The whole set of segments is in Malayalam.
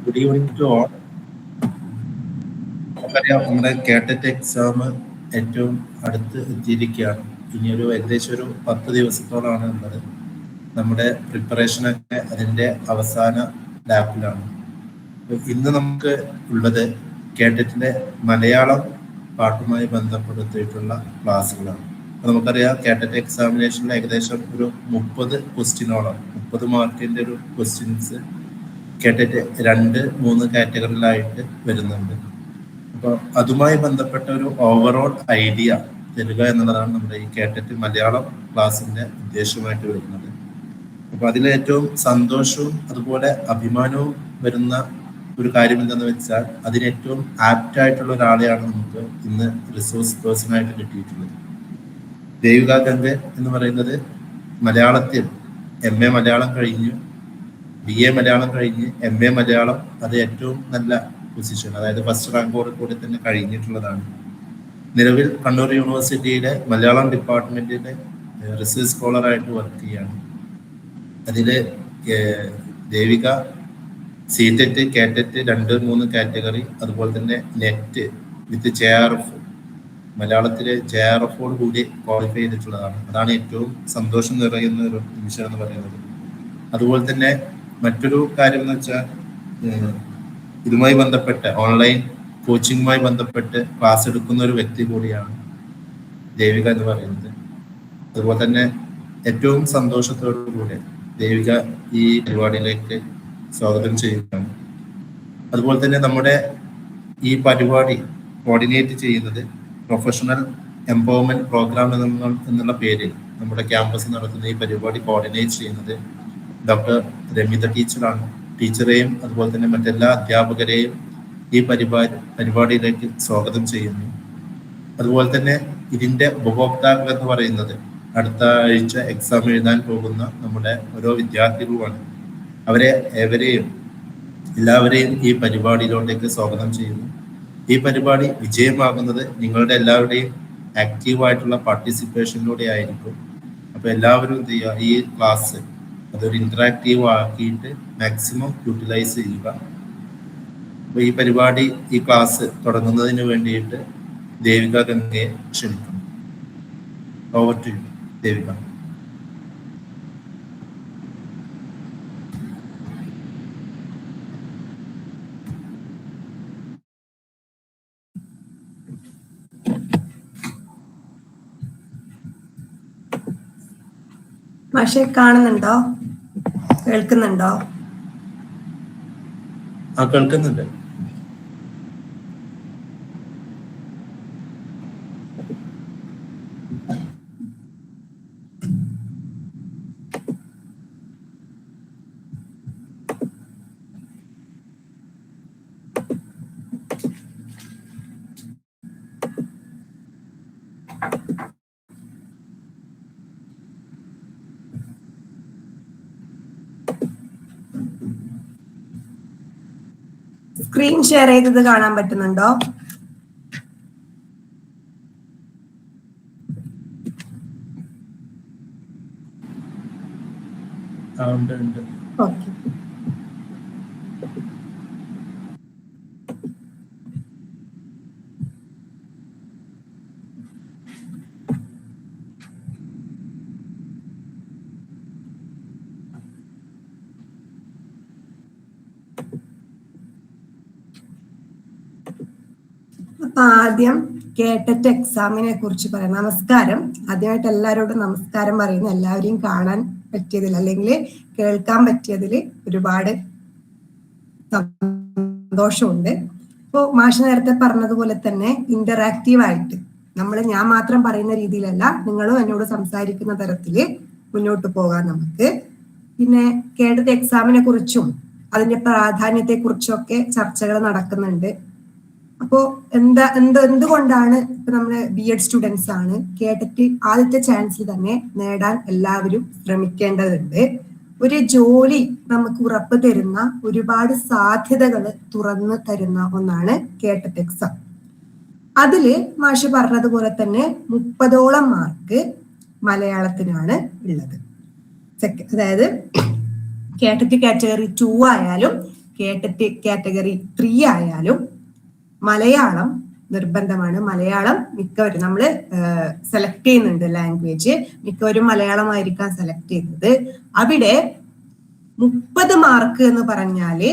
Good evening to all. നമുക്കറിയാം നമ്മുടെ കേട്ടറ്റ് എക്സാം ഏറ്റവും അടുത്ത് എത്തിയിരിക്കുകയാണ്. ഇനിയൊരു ഏകദേശം ഒരു 10 ദിവസത്തോളാണ് ഉള്ളത്. നമ്മുടെ പ്രിപ്പറേഷനൊക്കെ അതിൻ്റെ അവസാന ലാപ്പിലാണ്. ഇന്ന് നമുക്ക് ഉള്ളത് കേട്ടറ്റിൻ്റെ മലയാളം പാട്ടുമായി ബന്ധപ്പെടുത്തിയിട്ടുള്ള ക്ലാസ്സുകളാണ്. അപ്പോൾ നമുക്കറിയാം കേട്ടറ്റ് എക്സാമിനേഷനിൽ ഏകദേശം ഒരു 30 ക്വസ്റ്റ്യനോളം 30 മാർക്കിൻ്റെ ഒരു ക്വസ്റ്റ്യൻസ് കേട്ടറ്റ് 2-3 കാറ്റഗറിയിലായിട്ട് വരുന്നുണ്ട്. അപ്പോൾ അതുമായി ബന്ധപ്പെട്ട ഒരു ഓവറോൾ ഐഡിയ തരിക എന്നുള്ളതാണ് നമ്മുടെ ഈ കേട്ടറ്റ് മലയാളം ക്ലാസ്സിൻ്റെ ഉദ്ദേശമായിട്ട് വരുന്നത്. അപ്പോൾ അതിലേറ്റവും സന്തോഷവും അതുപോലെ അഭിമാനവും വരുന്ന ഒരു കാര്യം എന്തെന്ന് വെച്ചാൽ അതിനേറ്റവും ആപ്റ്റായിട്ടുള്ള ഒരാളെയാണ് നമുക്ക് ഇന്ന് റിസോഴ്സ് പേഴ്സണായിട്ട് കിട്ടിയിട്ടുള്ളത്. ദേവിക ഗംഗ എന്ന് പറയുന്നത് മലയാളത്തിൽ MA മലയാളം കഴിഞ്ഞു, BA മലയാളം കഴിഞ്ഞ് MA മലയാളം അത് ഏറ്റവും നല്ല പൊസിഷൻ, അതായത് ഫസ്റ്റ് റാങ്കോട് കൂടി തന്നെ കഴിഞ്ഞിട്ടുള്ളതാണ്. നിലവിൽ കണ്ണൂർ യൂണിവേഴ്സിറ്റിയിലെ മലയാളം ഡിപ്പാർട്ട്മെന്റിലെ റിസർച്ച് സ്കോളറായിട്ട് വർക്ക് ചെയ്യാണ്. അതിൽ ദേവിക CTET, കേറ്ററ്റ് 2-3 കാറ്റഗറി, അതുപോലെ തന്നെ നെറ്റ് വിത്ത് JRF മലയാളത്തിലെ JRFോട് കൂടി ക്വാളിഫൈ ചെയ്തിട്ടുള്ളതാണ്. അതാണ് ഏറ്റവും സന്തോഷം നിറയുന്ന ഒരു നിമിഷം എന്ന് പറയുന്നത്. അതുപോലെ തന്നെ മറ്റൊരു കാര്യം എന്ന് വെച്ചാൽ ഇതുമായി ബന്ധപ്പെട്ട് ഓൺലൈൻ കോച്ചിങ്ങുമായി ബന്ധപ്പെട്ട് ക്ലാസ് എടുക്കുന്ന ഒരു വ്യക്തി കൂടിയാണ് ദേവിക എന്ന് പറയുന്നത്. അതുപോലെ തന്നെ ഏറ്റവും സന്തോഷത്തോടു കൂടി ദേവിക ഈ പരിപാടിയിലേക്ക് സ്വാഗതം ചെയ്യുകയാണ്. അതുപോലെ തന്നെ നമ്മുടെ ഈ പരിപാടി കോർഡിനേറ്റ് ചെയ്യുന്നത് പ്രൊഫഷണൽ എംപവർമെന്റ് പ്രോഗ്രാം എന്നുള്ള പേരിൽ നമ്മുടെ ക്യാമ്പസ് നടത്തുന്ന ഈ പരിപാടി കോർഡിനേറ്റ് ചെയ്യുന്നത് ഡോക്ടർ രമിത ടീച്ചറാണ്. ടീച്ചറെയും അതുപോലെ തന്നെ മറ്റെല്ലാ അധ്യാപകരെയും ഈ പരിപാടിയിലേക്ക് സ്വാഗതം ചെയ്യുന്നു. അതുപോലെ തന്നെ ഇതിൻ്റെ ഉപഭോക്താക്കൾ എന്ന് പറയുന്നത് അടുത്ത ആഴ്ച എക്സാം എഴുതാൻ പോകുന്ന നമ്മുടെ ഓരോ വിദ്യാർത്ഥികളുമാണ്. അവരെ എല്ലാവരെയും ഈ പരിപാടിയിലോട്ടേക്ക് സ്വാഗതം ചെയ്യുന്നു. ഈ പരിപാടി വിജയമാകുന്നത് നിങ്ങളുടെ എല്ലാവരുടെയും ആക്റ്റീവായിട്ടുള്ള പാർട്ടിസിപ്പേഷനിലൂടെ ആയിരിക്കും. അപ്പോൾ എല്ലാവരും എന്ത് ചെയ്യുക, ഈ ക്ലാസ് അതൊരു ഇന്ററാക്റ്റീവ് ആക്കിയിട്ട് മാക്സിമം യൂട്ടിലൈസ് ചെയ്യുക. അപ്പോൾ ഈ പരിപാടി ഈ ക്ലാസ് തുടങ്ങുന്നതിന് വേണ്ടിയിട്ട് ദേവിക ഗംഗയെ ക്ഷണിക്കുന്നു. Over to you Devika. മാഷെ കാണുന്നുണ്ടോ, കേൾക്കുന്നുണ്ടോ? കേൾക്കുന്നുണ്ട്. സ്ക്രീൻ ഷെയർ ചെയ്തത് കാണാൻ പറ്റുന്നുണ്ടോ? ഓക്കെ. അപ്പൊ ആദ്യം കേട്ടറ്റ് എക്സാമിനെ കുറിച്ച് പറയാം. നമസ്കാരം. ആദ്യമായിട്ട് എല്ലാവരോടും നമസ്കാരം പറയുന്നു. എല്ലാവരെയും കാണാൻ പറ്റിയതിൽ അല്ലെങ്കിൽ കേൾക്കാൻ പറ്റിയതിൽ ഒരുപാട് സന്തോഷമുണ്ട്. ഇപ്പോൾ മാഷ് നേരത്തെ പറഞ്ഞതുപോലെ തന്നെ ഇന്ററാക്റ്റീവ് ആയിട്ട് ഞാൻ മാത്രം പറയുന്ന രീതിയിലല്ല, നിങ്ങളും എന്നോട് സംസാരിക്കുന്ന തരത്തിൽ മുന്നോട്ട് പോകാൻ നമുക്ക്. പിന്നെ കേട്ടറ്റ് എക്സാമിനെ കുറിച്ചും അതിന്റെ പ്രാധാന്യത്തെ കുറിച്ചൊക്കെ ചർച്ചകൾ നടക്കുന്നുണ്ട്. അപ്പോ എന്തുകൊണ്ടാണ് ഇപ്പൊ നമ്മള് BEd സ്റ്റുഡൻസ് ആണ് കേട്ടറ്റ് ആദ്യത്തെ ചാൻസിൽ തന്നെ നേടാൻ എല്ലാവരും ശ്രമിക്കേണ്ടതുണ്ട്. ഒരു ജോലി നമുക്ക് ഉറപ്പ് തരുന്ന ഒരുപാട് സാധ്യതകൾ തുറന്നു തരുന്ന ഒന്നാണ് കേട്ടറ്റ് എക്സാം. അതില് മാഷ് പറഞ്ഞതുപോലെ തന്നെ 30ഓളം മാർക്ക് മലയാളത്തിനാണ് ഉള്ളത്. അതായത് കേട്ടറ്റ് കാറ്റഗറി 2 ആയാലും കാറ്റഗറി 3 ആയാലും മലയാളം നിർബന്ധമാണ്. മലയാളം മിക്കവരും നമ്മള് സെലക്ട് ചെയ്യുന്നുണ്ട് ലാംഗ്വേജ്, മിക്കവരും മലയാളമായിരിക്കാം സെലക്ട് ചെയ്യുന്നത്. അവിടെ 30 മാർക്ക് എന്ന് പറഞ്ഞാല്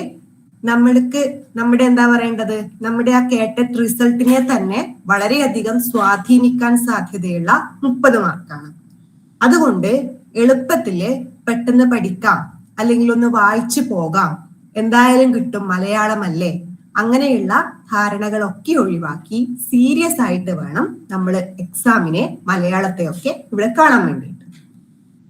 നമ്മുടെ എന്താ പറയേണ്ടത്, നമ്മുടെ ആ കേട്ടറ്റ് റിസൾട്ടിനെ തന്നെ വളരെയധികം സ്വാധീനിക്കാൻ സാധ്യതയുള്ള 30 മാർക്കാണ്. അതുകൊണ്ട് എളുപ്പത്തില് പെട്ടെന്ന് പഠിക്കാം, അല്ലെങ്കിൽ ഒന്ന് വായിച്ചു പോകാം, എന്തായാലും കിട്ടും, മലയാളമല്ലേ, അങ്ങനെയുള്ള ധാരണകളൊക്കെ ഒഴിവാക്കി സീരിയസ് ആയിട്ട് വേണം നമ്മൾ എക്സാമിനെ മലയാളത്തെയൊക്കെ ഇവിടെ കാണാൻ വേണ്ടിയിട്ട്.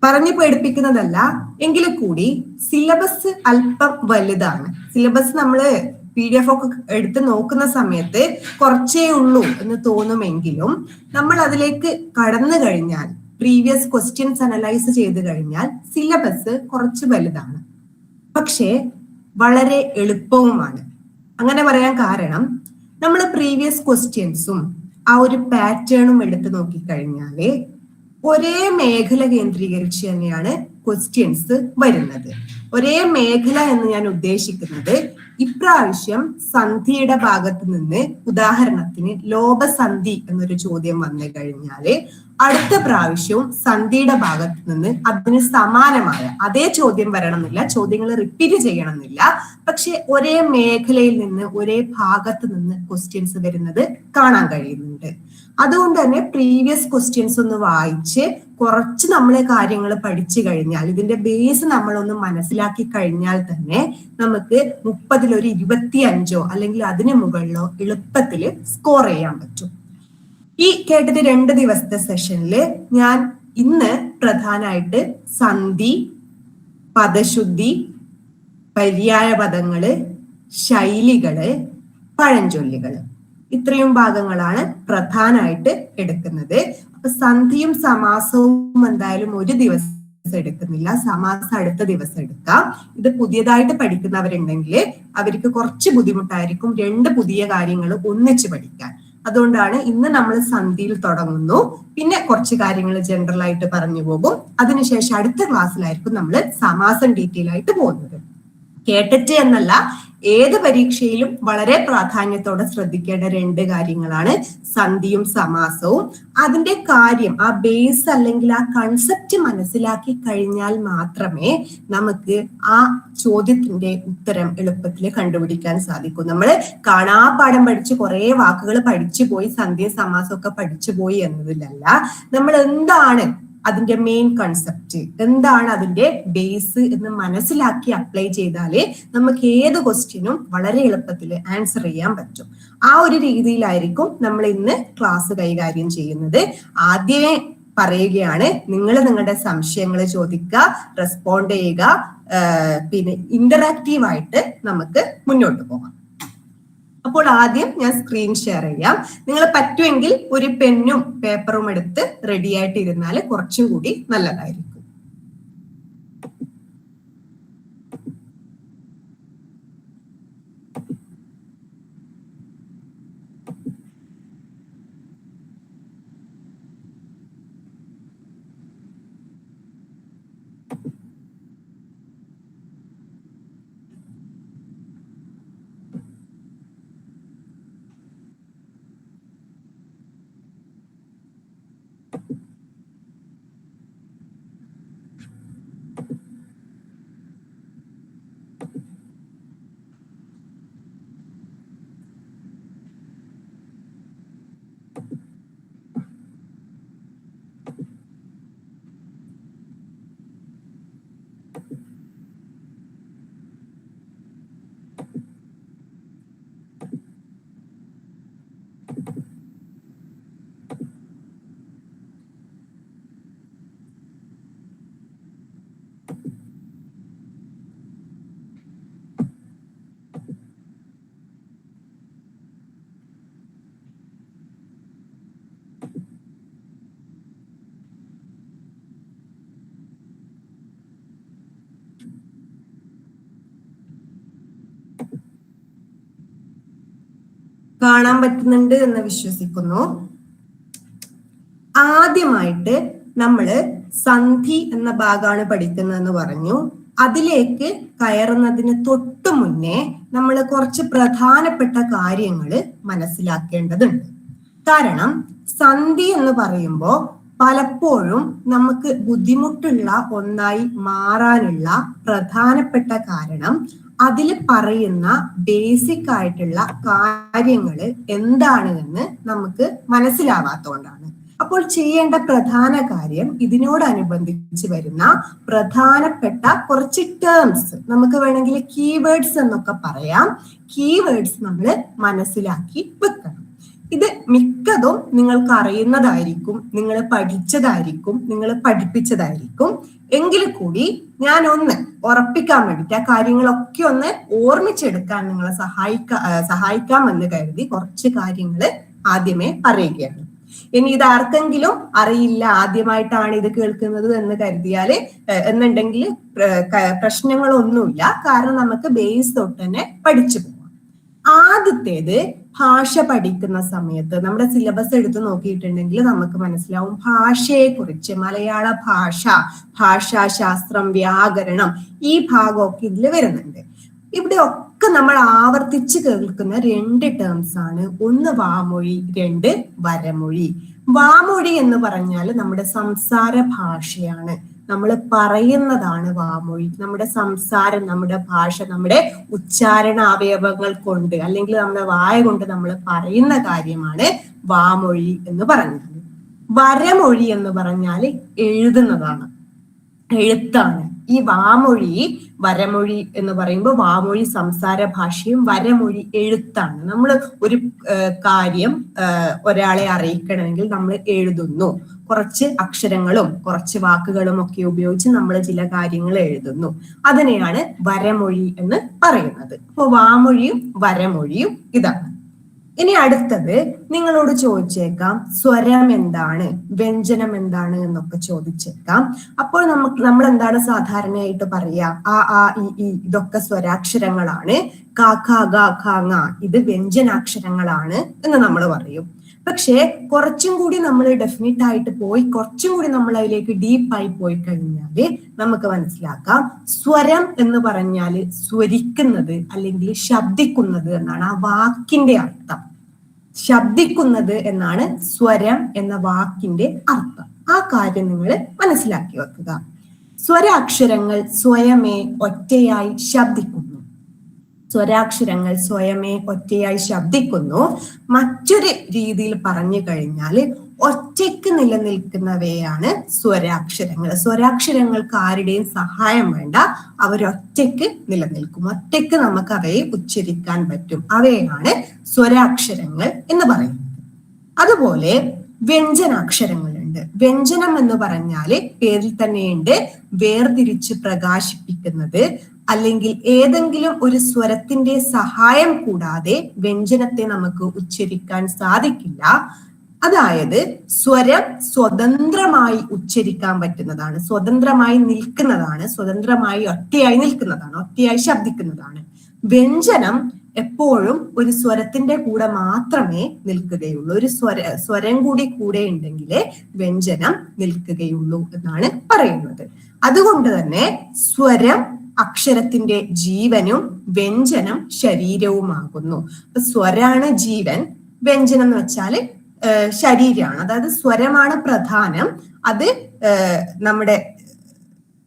പറഞ്ഞു പേടിപ്പിക്കുന്നതല്ല എങ്കിൽ കൂടി സിലബസ് അല്പം വലുതാണ്. സിലബസ് നമ്മള് PDF ഒക്കെ എടുത്ത് നോക്കുന്ന സമയത്ത് കുറച്ചേ ഉള്ളൂ എന്ന് തോന്നുമെങ്കിലും നമ്മൾ അതിലേക്ക് കടന്നു കഴിഞ്ഞാൽ, പ്രീവിയസ് ക്വസ്റ്റ്യൻസ് അനലൈസ് ചെയ്ത് കഴിഞ്ഞാൽ സിലബസ് കുറച്ച് വലുതാണ്, പക്ഷേ വളരെ എളുപ്പവുമാണ്. അങ്ങനെ പറയാൻ കാരണം നമ്മൾ പ്രീവിയസ് ക്വസ്റ്റ്യൻസും ആ ഒരു പാറ്റേണും എടുത്ത് നോക്കിക്കഴിഞ്ഞാല് ഒരേ മേഖല കേന്ദ്രീകരിച്ച് തന്നെയാണ് ക്വസ്റ്റ്യൻസ് വരുന്നത്. ഒരേ മേഖല എന്ന് ഞാൻ ഉദ്ദേശിക്കുന്നത് ഇപ്രാവശ്യം സന്ധിയുടെ ഭാഗത്ത് നിന്ന് ഉദാഹരണത്തിന് ലോപസന്ധി എന്നൊരു ചോദ്യം വന്നു കഴിഞ്ഞാല് അടുത്ത പ്രാവശ്യവും സന്ധിയുടെ ഭാഗത്ത് നിന്ന് അതിന് സമാനമായ അതേ ചോദ്യം വരണമെന്നില്ല, ചോദ്യങ്ങൾ റിപ്പീറ്റ് ചെയ്യണമെന്നില്ല, പക്ഷെ ഒരേ മേഖലയിൽ നിന്ന് ഒരേ ഭാഗത്ത് നിന്ന് ക്വസ്റ്റ്യൻസ് വരുന്നത് കാണാൻ കഴിയുന്നുണ്ട്. അതുകൊണ്ട് തന്നെ പ്രീവിയസ് ക്വസ്റ്റ്യൻസ് ഒന്ന് വായിച്ച് കുറച്ച് നമ്മൾ കാര്യങ്ങൾ പഠിച്ചു കഴിഞ്ഞാൽ, ഇതിന്റെ ബേസ് നമ്മളൊന്ന് മനസ്സിലാക്കി കഴിഞ്ഞാൽ തന്നെ നമുക്ക് 30-ൽ ഒരു 25 അല്ലെങ്കിൽ അതിന് മുകളിലോ എളുപ്പത്തിൽ സ്കോർ ചെയ്യാൻ പറ്റും. ഈ കേട്ടത് 2 ദിവസത്തെ സെഷനിൽ ഞാൻ ഇന്ന് പ്രധാനമായിട്ട് സന്ധി, പദശുദ്ധി, പര്യായ പദങ്ങള്, ശൈലികള്, പഴഞ്ചൊല്ലുകള്, ഇത്രയും ഭാഗങ്ങളാണ് പ്രധാനമായിട്ട് എടുക്കുന്നത്. അപ്പൊ സന്ധിയും സമാസവും എന്തായാലും ഒരു ദിവസം എടുക്കുന്നില്ല, സമാസം അടുത്ത ദിവസം എടുക്കാം. ഇത് പുതിയതായിട്ട് പഠിക്കുന്നവരുണ്ടെങ്കിൽ അവർക്ക് കുറച്ച് ബുദ്ധിമുട്ടായിരിക്കും 2 പുതിയ കാര്യങ്ങൾ ഒന്നിച്ച് പഠിക്കാൻ. അതുകൊണ്ടാണ് ഇന്ന് നമ്മൾ സന്ധിയിൽ തുടങ്ങുന്നു, പിന്നെ കുറച്ച് കാര്യങ്ങൾ ജനറൽ ആയിട്ട് പറഞ്ഞു പോകും. അതിനുശേഷം അടുത്ത ക്ലാസ്സിലായിരിക്കും നമ്മൾ സമാസം ഡീറ്റെയിൽ ആയിട്ട് പോകുന്നത്. കേട്ടിട്ട് എന്നല്ല, ഏത് പരീക്ഷയിലും വളരെ പ്രാധാന്യത്തോടെ ശ്രദ്ധിക്കേണ്ട 2 കാര്യങ്ങളാണ് സന്ധിയും സമാസവും. അതിന്റെ കാര്യം, ആ ബേസ് അല്ലെങ്കിൽ ആ കൺസെപ്റ്റ് മനസ്സിലാക്കി കഴിഞ്ഞാൽ മാത്രമേ നമുക്ക് ആ ചോദ്യത്തിന്റെ ഉത്തരം എളുപ്പത്തിൽ കണ്ടുപിടിക്കാൻ സാധിക്കൂ. നമ്മൾ കാണാപ്പാഠം പഠിച്ച് കുറെ വാക്കുകൾ പഠിച്ചു പോയി, സന്ധിയും സമാസവും ഒക്കെ പഠിച്ചു പോയി എന്നതിലല്ല, നമ്മൾ എന്താണ് അതിന്റെ മെയിൻ കൺസെപ്റ്റ്, എന്താണ് അതിന്റെ ബേസ് എന്ന് മനസ്സിലാക്കി അപ്ലൈ ചെയ്താലേ നമുക്ക് ഏത് ക്വസ്റ്റ്യനും വളരെ എളുപ്പത്തിൽ ആൻസർ ചെയ്യാൻ പറ്റും. ആ ഒരു രീതിയിലായിരിക്കും നമ്മൾ ഇന്ന് ക്ലാസ് കൈകാര്യം ചെയ്യുന്നത്. ആദ്യമേ പറയുകയാണ്, നിങ്ങൾ നിങ്ങളുടെ സംശയങ്ങൾ ചോദിക്കുക, റെസ്പോണ്ട് ചെയ്യുക, പിന്നെ ഇന്ററാക്റ്റീവ് ആയിട്ട് നമുക്ക് മുന്നോട്ട് പോകാം. അപ്പോൾ ആദ്യം ഞാൻ സ്ക്രീൻ ഷെയർ ചെയ്യാം. നിങ്ങൾ പറ്റുമെങ്കിൽ ഒരു പെന്നും പേപ്പറും എടുത്ത് റെഡി ആയിട്ട് ഇരുന്നാൽ കുറച്ചും കൂടി നല്ലതായിരിക്കും. കാണാൻ പറ്റുന്നുണ്ട് എന്ന് വിശ്വസിക്കുന്നു. ആദ്യമായിട്ട് നമ്മള് സന്ധി എന്ന ഭാഗമാണ് പഠിക്കുന്നതെന്ന് പറഞ്ഞു. അതിലേക്ക് കയറുന്നതിന് തൊട്ടു മുന്നേ നമ്മൾ കുറച്ച് പ്രധാനപ്പെട്ട കാര്യങ്ങൾ മനസ്സിലാക്കേണ്ടതുണ്ട്. കാരണം സന്ധി എന്ന് പറയുമ്പോൾ പലപ്പോഴും നമുക്ക് ബുദ്ധിമുട്ടുള്ള ഒന്നായി മാറാനുള്ള പ്രധാനപ്പെട്ട കാരണം അതിൽ പറയുന്ന ബേസിക് ആയിട്ടുള്ള കാര്യങ്ങൾ എന്താണ് എന്ന് നമുക്ക് മനസ്സിലാവാത്തതുകൊണ്ടാണ്. അപ്പോൾ ചെയ്യേണ്ട പ്രധാന കാര്യം ഇതിനോടനുബന്ധിച്ച് വരുന്ന പ്രധാനപ്പെട്ട കുറച്ച് ടേംസ്, നമുക്ക് വേണമെങ്കിൽ കീവേഡ്സ് എന്നൊക്കെ പറയാം, കീവേഡ്സ് നമ്മൾ മനസ്സിലാക്കി വെക്കണം. ഇത് മിക്കതും നിങ്ങൾക്ക് അറിയുന്നതായിരിക്കും, നിങ്ങൾ പഠിച്ചതായിരിക്കും, നിങ്ങൾ പഠിപ്പിച്ചതായിരിക്കും. എങ്കിൽ കൂടി ഞാൻ ഒന്ന് ഉറപ്പിക്കാൻ വേണ്ടിയിട്ട് ആ കാര്യങ്ങളൊക്കെ ഒന്ന് ഓർമ്മിച്ചെടുക്കാൻ നിങ്ങളെ സഹായിക്കാമെന്ന് കരുതി കുറച്ച് കാര്യങ്ങൾ ആദ്യമേ പറയുകയാണ്. ഇനി ഇത് ആർക്കെങ്കിലും അറിയില്ല, ആദ്യമായിട്ടാണ് ഇത് കേൾക്കുന്നത് എന്ന് കരുതിയാല് എന്നുണ്ടെങ്കിൽ പ്രശ്നങ്ങളൊന്നുമില്ല. കാരണം നമുക്ക് ബേസ് തൊട്ട് തന്നെ പഠിച്ചു പോകാം. ആദ്യത്തേത്, ഭാഷ പഠിക്കുന്ന സമയത്ത് നമ്മുടെ സിലബസ് എടുത്ത് നോക്കിയിട്ടുണ്ടെങ്കിൽ നമുക്ക് മനസ്സിലാവും ഭാഷയെ കുറിച്ച്, മലയാള ഭാഷ, ഭാഷാശാസ്ത്രം, വ്യാകരണം, ഈ ഭാഗമൊക്കെ ഇതിൽ വരുന്നുണ്ട്. ഇവിടെ ഒക്കെ നമ്മൾ ആവർത്തിച്ച് കേൾക്കുന്ന 2 ടേംസ് ആണ്. ഒന്ന് വാമൊഴി, 2 വരമൊഴി. വാമൊഴി എന്ന് പറഞ്ഞാൽ നമ്മുടെ സംസാര ഭാഷയാണ്, നമ്മൾ പറയുന്നതാണ് വാമൊഴി. നമ്മുടെ സംസാരം, നമ്മുടെ ഭാഷ, നമ്മുടെ ഉച്ചാരണ അവയവങ്ങൾ കൊണ്ട് അല്ലെങ്കിൽ നമ്മുടെ വായ കൊണ്ട് നമ്മൾ പറയുന്ന കാര്യമാണ് വാമൊഴി എന്ന് പറഞ്ഞാൽ. വരമൊഴി എന്ന് പറഞ്ഞാൽ എഴുതുന്നതാണ്, എഴുത്താണ്. ഈ വാമൊഴി, വരമൊഴി എന്ന് പറയുമ്പോൾ വാമൊഴി സംസാര ഭാഷയും വരമൊഴി എഴുത്താണ്. നമ്മൾ ഒരു കാര്യം ഒരാളെ അറിയിക്കണമെങ്കിൽ നമ്മൾ എഴുതുന്നു, കുറച്ച് അക്ഷരങ്ങളും കുറച്ച് വാക്കുകളും ഒക്കെ ഉപയോഗിച്ച് നമ്മൾ ചില കാര്യങ്ങൾ എഴുതുന്നു. അതിനെയാണ് വരമൊഴി എന്ന് പറയുന്നത്. അപ്പൊ വാമൊഴിയും വരമൊഴിയും ഇതാണ്. ഇനി അടുത്തത് നിങ്ങളോട് ചോദിച്ചേക്കാം, സ്വരം എന്താണ്, വ്യഞ്ജനം എന്താണ് എന്നൊക്കെ ചോദിച്ചേക്കാം. അപ്പോൾ നമ്മൾ എന്താണ് സാധാരണയായിട്ട് പറയാ? ആ ആ ഇ ഇതൊക്കെ സ്വരാക്ഷരങ്ങളാണ്, ക ഖ ഗ ഘ ങ ഇത് വ്യഞ്ജനാക്ഷരങ്ങളാണ് എന്ന് നമ്മൾ പറയും. പക്ഷെ കുറച്ചും കൂടി നമ്മൾ ഡെഫിനറ്റ് ആയിട്ട് പോയി കുറച്ചും കൂടി നമ്മൾ അതിലേക്ക് ഡീപ്പായി പോയി കഴിഞ്ഞാല് നമുക്ക് മനസ്സിലാക്കാം, സ്വരം എന്ന് പറഞ്ഞാല് സ്വരിക്കുന്നത് അല്ലെങ്കിൽ ശബ്ദിക്കുന്നത് എന്നാണ് ആ വാക്കിന്റെ അർത്ഥം. ശബ്ദിക്കുന്നത് എന്നാണ് സ്വരം എന്ന വാക്കിന്റെ അർത്ഥം. ആ കാര്യം നിങ്ങൾ മനസ്സിലാക്കി വെക്കുക. സ്വരാക്ഷരങ്ങൾ സ്വയമേ ഒറ്റയായി ശബ്ദിക്കുന്നു. സ്വരാക്ഷരങ്ങൾ സ്വയമേ ഒറ്റയായി ശബ്ദിക്കുന്നു. മറ്റൊരു രീതിയിൽ പറഞ്ഞു കഴിഞ്ഞാൽ ഒറ്റയ്ക്ക് നിലനിൽക്കുന്നവയാണ് സ്വരാക്ഷരങ്ങൾ. സ്വരാക്ഷരങ്ങൾക്ക് ആരുടെയും സഹായം വേണ്ട, അവരൊറ്റയ്ക്ക് നിലനിൽക്കും. ഒറ്റയ്ക്ക് നമുക്ക് അവയെ ഉച്ചരിക്കാൻ പറ്റും. അവയാണ് സ്വരാക്ഷരങ്ങൾ എന്ന് പറയുന്നത്. അതുപോലെ വ്യഞ്ജനാക്ഷരങ്ങളുണ്ട്. വ്യഞ്ജനം എന്ന് പറഞ്ഞാല് പേരിൽ തന്നെയുണ്ട്, വേർതിരിച്ച് പ്രകാശിപ്പിക്കുന്നത്. അല്ലെങ്കിൽ ഏതെങ്കിലും ഒരു സ്വരത്തിന്റെ സഹായം കൂടാതെ വ്യഞ്ജനത്തെ നമുക്ക് ഉച്ചരിക്കാൻ സാധിക്കില്ല. അതായത് സ്വരം സ്വതന്ത്രമായി ഉച്ചരിക്കാൻ പറ്റുന്നതാണ്, സ്വതന്ത്രമായി നിൽക്കുന്നതാണ്, സ്വതന്ത്രമായി ഒറ്റയായി നിൽക്കുന്നതാണ്, ഒറ്റയായി ശബ്ദിക്കുന്നതാണ്. വ്യഞ്ജനം എപ്പോഴും ഒരു സ്വരത്തിന്റെ കൂടെ മാത്രമേ നിൽക്കുകയുള്ളൂ. ഒരു സ്വരം കൂടെ ഉണ്ടെങ്കിലേ വ്യഞ്ജനം നിൽക്കുകയുള്ളൂ എന്നാണ് പറയുന്നത്. അതുകൊണ്ട് തന്നെ സ്വരം അക്ഷരത്തിന്റെ ജീവനും വ്യഞ്ജനം ശരീരവുമാകുന്നു. അപ്പൊ സ്വരാണ് ജീവൻ, വ്യഞ്ജനം എന്ന് വെച്ചാല് ശരീരമാണ്. അതായത് സ്വരമാണ് പ്രധാനം, അത് നമ്മുടെ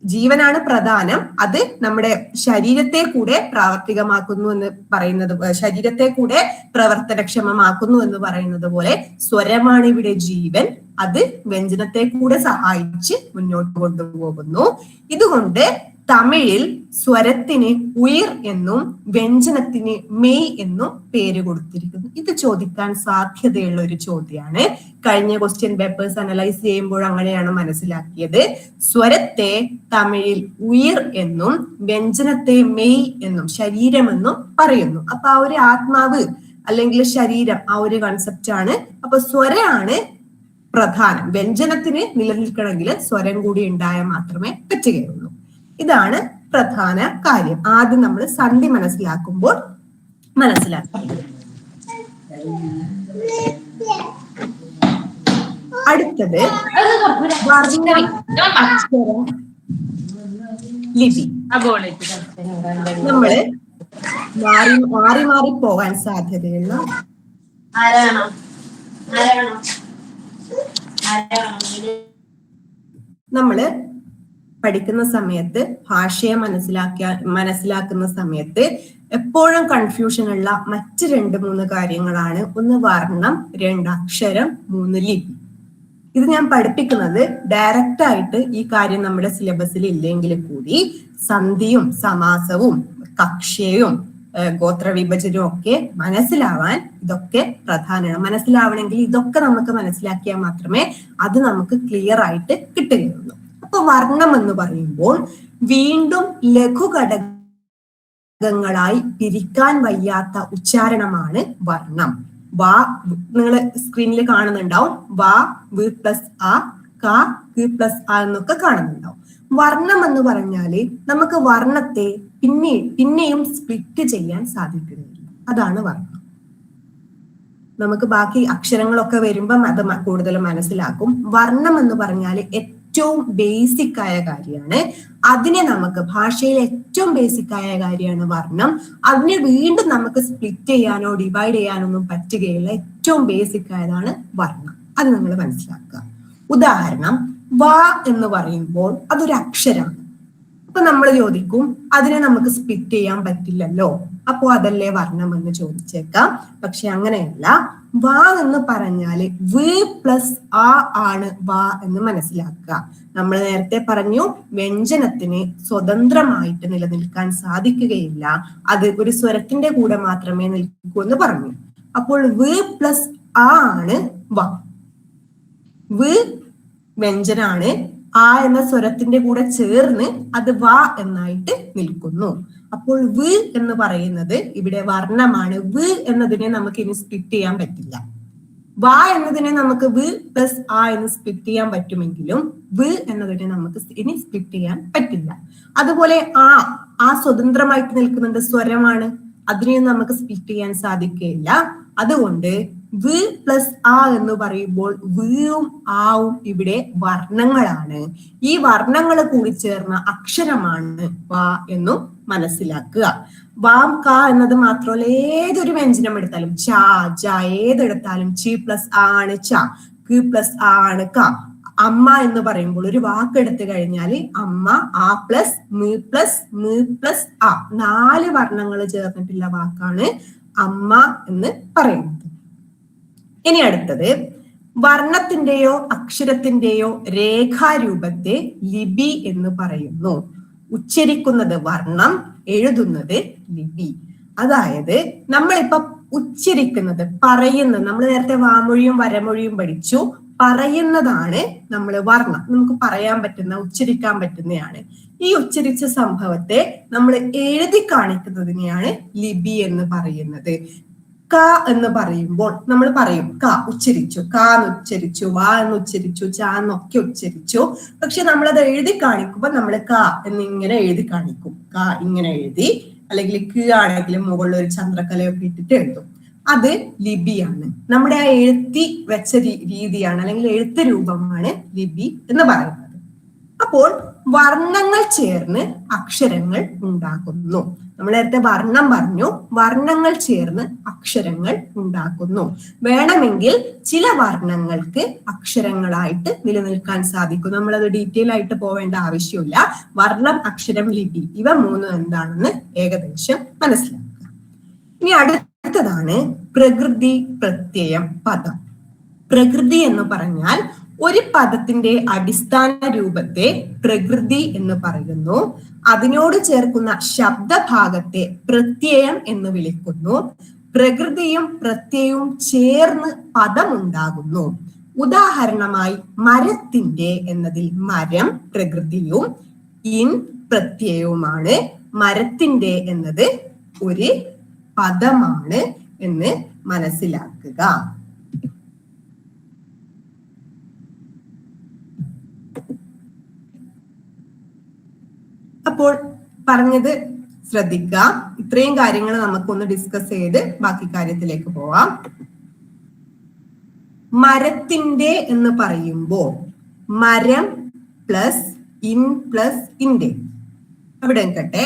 ജീവനാണ് പ്രധാനം, അത് നമ്മുടെ ശരീരത്തെ കൂടെ പ്രാവർത്തികമാക്കുന്നു എന്ന് പറയുന്നത്, ശരീരത്തെ കൂടെ പ്രവർത്തനക്ഷമമാക്കുന്നു എന്ന് പറയുന്നത് പോലെ സ്വരമാണ് ഇവിടെ ജീവൻ, അത് വ്യഞ്ജനത്തെ കൂടെ സഹായിച്ച് മുന്നോട്ട് കൊണ്ടുപോകുന്നു. ഇതുകൊണ്ട് തമിഴിൽ സ്വരത്തിന് ഉയിർ എന്നും വ്യഞ്ജനത്തിന് മെയ് എന്നും പേര് കൊടുത്തിരിക്കുന്നു. ഇത് ചോദിക്കാൻ സാധ്യതയുള്ള ഒരു ചോദ്യമാണ്. കഴിഞ്ഞ ക്വസ്റ്റ്യൻ പേപ്പേഴ്സ് അനലൈസ് ചെയ്യുമ്പോൾ അങ്ങനെയാണ് മനസ്സിലാക്കിയത്. സ്വരത്തെ തമിഴിൽ ഉയിർ എന്നും വ്യഞ്ജനത്തെ മെയ് എന്നും ശരീരമെന്നും പറയുന്നു. അപ്പൊ ആ ഒരു ആത്മാവ് അല്ലെങ്കിൽ ശരീരം, ആ ഒരു കൺസെപ്റ്റ് ആണ്. അപ്പൊ സ്വരമാണ് പ്രധാനം. വ്യഞ്ജനത്തിന് നിലനിൽക്കണമെങ്കിൽ സ്വരം കൂടി ഉണ്ടായാൽ മാത്രമേ പറ്റുകയുള്ളൂ. ഇതാണ് പ്രധാന കാര്യം. ആദ്യം നമ്മൾ സന്ധി മനസ്സിലാക്കുമ്പോൾ മനസ്സിലാക്കുന്നത്. അടുത്തത് ലിപി. നമ്മള് മാറി മാറി പോകാൻ സാധ്യതയുള്ള നമ്മള് പഠിക്കുന്ന സമയത്ത് ഭാഷയെ മനസ്സിലാക്കുന്ന സമയത്ത് എപ്പോഴും കൺഫ്യൂഷൻ ഉള്ള മറ്റ് 2-3 കാര്യങ്ങളാണ്. ഒന്ന് വർണ്ണം, 2 അക്ഷരം, 3 ലിപി. ഇത് ഞാൻ പഠിപ്പിക്കുന്നത് ഡയറക്റ്റ് ആയിട്ട് ഈ കാര്യം നമ്മുടെ സിലബസിൽ ഇല്ലെങ്കിൽ കൂടി സന്ധിയും സമാസവും കക്ഷ്യയും ഗോത്രവിഭജനവും ഒക്കെ മനസ്സിലാവാൻ ഇതൊക്കെ പ്രധാനമാണ്. മനസ്സിലാവണമെങ്കിൽ ഇതൊക്കെ നമുക്ക് മനസ്സിലാക്കിയാൽ മാത്രമേ അത് നമുക്ക് ക്ലിയർ ആയിട്ട് കിട്ടുകയുള്ളൂ. അപ്പൊ വർണ്ണം എന്ന് പറയുമ്പോൾ വീണ്ടും ലഘുഘടകങ്ങളായി പിരിക്കാൻ വയ്യാത്ത ഉച്ചാരണമാണ് വർണ്ണം. വാ നിങ്ങൾ സ്ക്രീനിൽ കാണുന്നുണ്ടാവും. വാ, വ് പ്ലസ് ആ, ക, ക് പ്ലസ് ആ എന്നൊക്കെ കാണുന്നുണ്ടാവും. വർണ്ണം എന്ന് പറഞ്ഞാല് നമുക്ക് വർണ്ണത്തെ പിന്നെയും സ്പ്ലിറ്റ് ചെയ്യാൻ സാധിക്കുകയില്ല. അതാണ് വർണ്ണം. നമുക്ക് ബാക്കി അക്ഷരങ്ങളൊക്കെ വരുമ്പം അത് കൂടുതൽ മനസ്സിലാക്കും. വർണ്ണം എന്ന് പറഞ്ഞാൽ ഏറ്റവും ബേസിക് ആയ കാര്യമാണ്. അതിനെ നമുക്ക് ഭാഷയിൽ ഏറ്റവും ബേസിക് ആയ കാര്യമാണ് വർണ്ണം. അതിനെ വീണ്ടും നമുക്ക് സ്പ്ലിറ്റ് ചെയ്യാനോ ഡിവൈഡ് ചെയ്യാനോ ഒന്നും പറ്റുകയില്ല. ഏറ്റവും ബേസിക് ആയതാണ് വർണ്ണം. അത് നിങ്ങൾ മനസ്സിലാക്കുക. ഉദാഹരണം, വാ എന്ന് പറയുമ്പോൾ അതൊരു അക്ഷരമാണ്. അപ്പൊ നമ്മൾ ചോദിക്കും അതിനെ നമുക്ക് സ്പ്ലിറ്റ് ചെയ്യാൻ പറ്റില്ലല്ലോ, അപ്പോ അതല്ലേ വർണ്ണം എന്ന് ചോദിച്ചേക്കാം. പക്ഷെ അങ്ങനെയല്ല. വാ എന്ന് പറഞ്ഞാല് വ് പ്ലസ് ആ ആണ് വാ എന്ന് മനസ്സിലാക്കുക. നമ്മൾ നേരത്തെ പറഞ്ഞു വ്യഞ്ജനത്തിന് സ്വതന്ത്രമായിട്ട് നിലനിൽക്കാൻ സാധിക്കുകയില്ല, അത് ഒരു സ്വരത്തിന്റെ കൂടെ മാത്രമേ നിൽക്കൂ എന്ന് പറഞ്ഞു. അപ്പോൾ വ് പ്ലസ് ആ ആണ് വാ. വ് വ്യഞ്ജനാണ്, ആ എന്ന സ്വരത്തിന്റെ കൂടെ ചേർന്ന് അത് വാ എന്നായിട്ട് നിൽക്കുന്നു. അപ്പോൾ വ് എന്ന് പറയുന്നത് ഇവിടെ വർണ്ണമാണ്. വ് എന്നതിനെ നമുക്ക് ഇനി സ്പ്ലിറ്റ് ചെയ്യാൻ പറ്റില്ല. വാ എന്നതിനെ നമുക്ക് വ് പ്ലസ് ആ എന്ന് സ്പ്ലിറ്റ് ചെയ്യാൻ പറ്റുമെങ്കിലും വ് എന്നതിനെ നമുക്ക് ഇനി സ്പ്ലിറ്റ് ചെയ്യാൻ പറ്റില്ല. അതുപോലെ ആ സ്വതന്ത്രമായിട്ട് നിൽക്കുന്നുണ്ട്, സ്വരമാണ്. അതിനെയും നമുക്ക് സ്പ്ലിറ്റ് ചെയ്യാൻ സാധിക്കുകയില്ല. അതുകൊണ്ട് വ് പ്ലസ് ആ എന്ന് പറയുമ്പോൾ വിയും ആവും ഇവിടെ വർണ്ണങ്ങളാണ്. ഈ വർണ്ണങ്ങൾ കൂടി ചേർന്ന അക്ഷരമാണ് വാ എന്നും മനസ്സിലാക്കുക. വാം ക എന്നത് മാത്രമല്ല, ഏതൊരു വ്യഞ്ജനം എടുത്താലും ച, ജ ഏതെടുത്താലും ചി പ്ലസ് ആ ആണ് ച, ക് പ്ലസ് ആ ആണ് ക. അമ്മ എന്ന് പറയുമ്പോൾ ഒരു വാക്ക് എടുത്തു കഴിഞ്ഞാൽ അമ്മ, ആ പ്ലസ് മ് പ്ലസ് മ് പ്ലസ് ആ 4 വർണ്ണങ്ങൾ ചേർന്നിട്ടുള്ള വാക്കാണ് അമ്മ എന്ന് പറയുന്നത്. ഇനി അടുത്തത്, വർണ്ണത്തിന്റെയോ അക്ഷരത്തിന്റെയോ രേഖാരൂപത്തെ ലിപി എന്ന് പറയുന്നു. ഉച്ചരിക്കുന്നത് വർണ്ണം, എഴുതുന്നത് ലിപി. അതായത് നമ്മളിപ്പോ ഉച്ചരിക്കുന്നത്, പറയുന്നത്, നമ്മൾ നേരത്തെ വാമൊഴിയും വരമൊഴിയും പഠിച്ചു. പറയുന്നതാണ് നമ്മൾ വർണ്ണം, നമുക്ക് പറയാൻ പറ്റുന്ന, ഉച്ചരിക്കാൻ പറ്റുന്നതാണ്. ഈ ഉച്ചരിച്ച സംഭവത്തെ നമ്മൾ എഴുതി കാണിക്കുന്നതിനെയാണ് ലിപി എന്ന് പറയുന്നത്. ക എന്ന് പറയുമ്പോൾ നമ്മൾ പറയും ക ഉച്ചരിച്ചു, ക എന്ന് ഉച്ചരിച്ചു, വാ എന്ന് ഉച്ചരിച്ചു, ച എന്നൊക്കെ ഉച്ചരിച്ചു. പക്ഷെ നമ്മളത് എഴുതി കാണിക്കുമ്പോൾ നമ്മൾ ക എന്നിങ്ങനെ എഴുതി കാണിക്കും. ക ഇങ്ങനെ എഴുതി, അല്ലെങ്കിൽ ക ആണെങ്കിലും മുകളിൽ ഒരു ചന്ദ്രക്കലയൊക്കെ ഇട്ടിട്ട് എഴുതും. അത് ലിപിയാണ്. നമ്മുടെ ആ എഴുത്തി വെച്ച രീതിയാണ്, അല്ലെങ്കിൽ എഴുത്ത് രൂപമാണ് ലിപി എന്ന് പറയുന്നത്. അപ്പോൾ വർണ്ണങ്ങൾ ചേർന്ന് അക്ഷരങ്ങൾ ഉണ്ടാകുന്നു. നമ്മൾ നേരത്തെ വർണ്ണം പറഞ്ഞു, വർണ്ണങ്ങൾ ചേർന്ന് അക്ഷരങ്ങൾ ഉണ്ടാക്കുന്നു. വേണമെങ്കിൽ ചില വർണ്ണങ്ങൾക്ക് അക്ഷരങ്ങളായിട്ട് നിലനിൽക്കാൻ സാധിക്കും. നമ്മളത് ഡീറ്റെയിൽ ആയിട്ട് പോവേണ്ട ആവശ്യമില്ല. വർണ്ണം, അക്ഷരം, ലിപി ഇവ 3 എന്താണെന്ന് ഏകദേശം മനസ്സിലാക്കുക. ഇനി അടുത്തതാണ് പ്രകൃതി, പ്രത്യയം, പദം. പ്രകൃതി എന്ന് പറഞ്ഞാൽ ഒരു പദത്തിന്റെ അടിസ്ഥാന രൂപത്തെ പ്രകൃതി എന്ന് പറയുന്നു. അതിനോട് ചേർക്കുന്ന ശബ്ദഭാഗത്തെ പ്രത്യയം എന്ന് വിളിക്കുന്നു. പ്രകൃതിയും പ്രത്യയവും ചേർന്ന് പദമുണ്ടാകുന്നു. ഉദാഹരണമായി മരത്തിന്റെ എന്നതിൽ മരം പ്രകൃതിയും ഇൻ പ്രത്യയവുമാണ്. മരത്തിന്റെ എന്നത് ഒരു പദമാണ് എന്ന് മനസ്സിലാക്കുക. അപ്പോൾ പറഞ്ഞത് ശ്രദ്ധിക്കുക. ഇത്രയും കാര്യങ്ങൾ നമുക്കൊന്ന് ഡിസ്കസ് ചെയ്ത് ബാക്കി കാര്യത്തിലേക്ക് പോവാം. മരത്തിന്റെ എന്ന് പറയുമ്പോൾ മരം പ്ലസ് ഇൻ പ്ലസ് ഇന്റെ. അവിടെ നിൽക്കട്ടെ.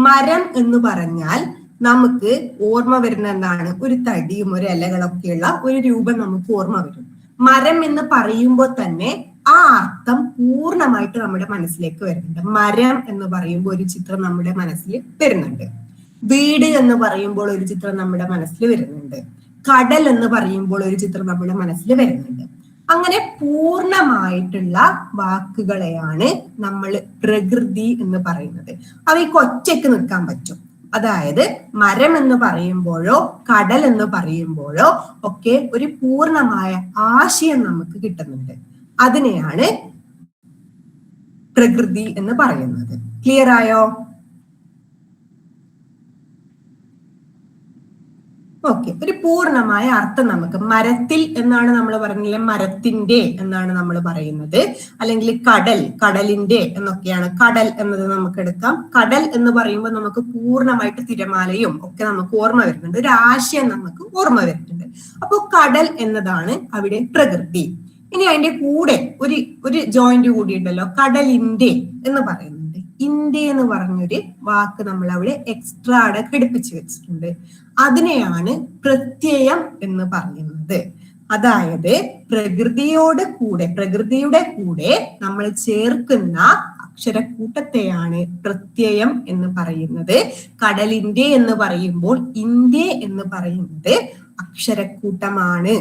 മരം എന്ന് പറഞ്ഞാൽ നമുക്ക് ഓർമ്മ വരുന്ന എന്താണ്? ഒരു തടിയും ഒരു ഇലകളൊക്കെയുള്ള ഒരു രൂപം നമുക്ക് ഓർമ്മ വരും. മരം എന്ന് പറയുമ്പോൾ തന്നെ ആ അർത്ഥം പൂർണ്ണമായിട്ട് നമ്മുടെ മനസ്സിലേക്ക് വരുന്നുണ്ട്. മരം എന്ന് പറയുമ്പോൾ ഒരു ചിത്രം നമ്മുടെ മനസ്സിൽ വരുന്നുണ്ട്. വീട് എന്ന് പറയുമ്പോൾ ഒരു ചിത്രം നമ്മുടെ മനസ്സിൽ വരുന്നുണ്ട്. കടൽ എന്ന് പറയുമ്പോൾ ഒരു ചിത്രം നമ്മുടെ മനസ്സിൽ വരുന്നുണ്ട്. അങ്ങനെ പൂർണ്ണമായിട്ടുള്ള വാക്കുകളെയാണ് നമ്മൾ പ്രകൃതി എന്ന് പറയുന്നത്. അവയ്ക്ക് ഒറ്റയ്ക്ക് നിൽക്കാൻ പറ്റും. അതായത് മരം എന്ന് പറയുമ്പോഴോ കടൽ എന്ന് പറയുമ്പോഴോ ഒക്കെ ഒരു പൂർണ്ണമായ ആശയം നമുക്ക് കിട്ടുന്നുണ്ട്. അതിനെയാണ് പ്രകൃതി എന്ന് പറയുന്നത്. ക്ലിയർ ആയോ? ഓക്കെ. ഒരു പൂർണ്ണമായ അർത്ഥം നമുക്ക് മരത്തിൽ എന്നാണ് നമ്മൾ പറഞ്ഞില്ലേ, മരത്തിന്റെ എന്നാണ് നമ്മൾ പറയുന്നത്. അല്ലെങ്കിൽ കടൽ, കടലിന്റെ എന്നൊക്കെയാണ്. കടൽ എന്നത് നമുക്ക് എടുക്കാം. കടൽ എന്ന് പറയുമ്പോൾ നമുക്ക് പൂർണ്ണമായിട്ട് തിരമാലയും ഒക്കെ നമുക്ക് ഓർമ്മ വരുന്നുണ്ട്. ഒരു ആശയം നമുക്ക് ഓർമ്മ വരുന്നുണ്ട്. അപ്പോൾ കടൽ എന്നതാണ് അവിടെ പ്രകൃതി. ഇനി അതിന്റെ കൂടെ ഒരു ജോയിന്റ് കൂടി ഉണ്ടല്ലോ, കടലിന്റെ എന്ന് പറയുന്നുണ്ട്. ഇന്ത്യ എന്ന് പറഞ്ഞൊരു വാക്ക് നമ്മൾ അവിടെ എക്സ്ട്രാ ഘടിപ്പിച്ചു വെച്ചിട്ടുണ്ട്. അതിനെയാണ് പ്രത്യയം എന്ന് പറയുന്നത്. അതായത് പ്രകൃതിയുടെ കൂടെ നമ്മൾ ചേർക്കുന്ന അക്ഷരക്കൂട്ടത്തെയാണ് പ്രത്യയം എന്ന് പറയുന്നത്. കടലിന്റെ എന്ന് പറയുമ്പോൾ ഇന്ത്യ എന്ന് പറയുന്നത് അക്ഷരക്കൂട്ടമാണ്,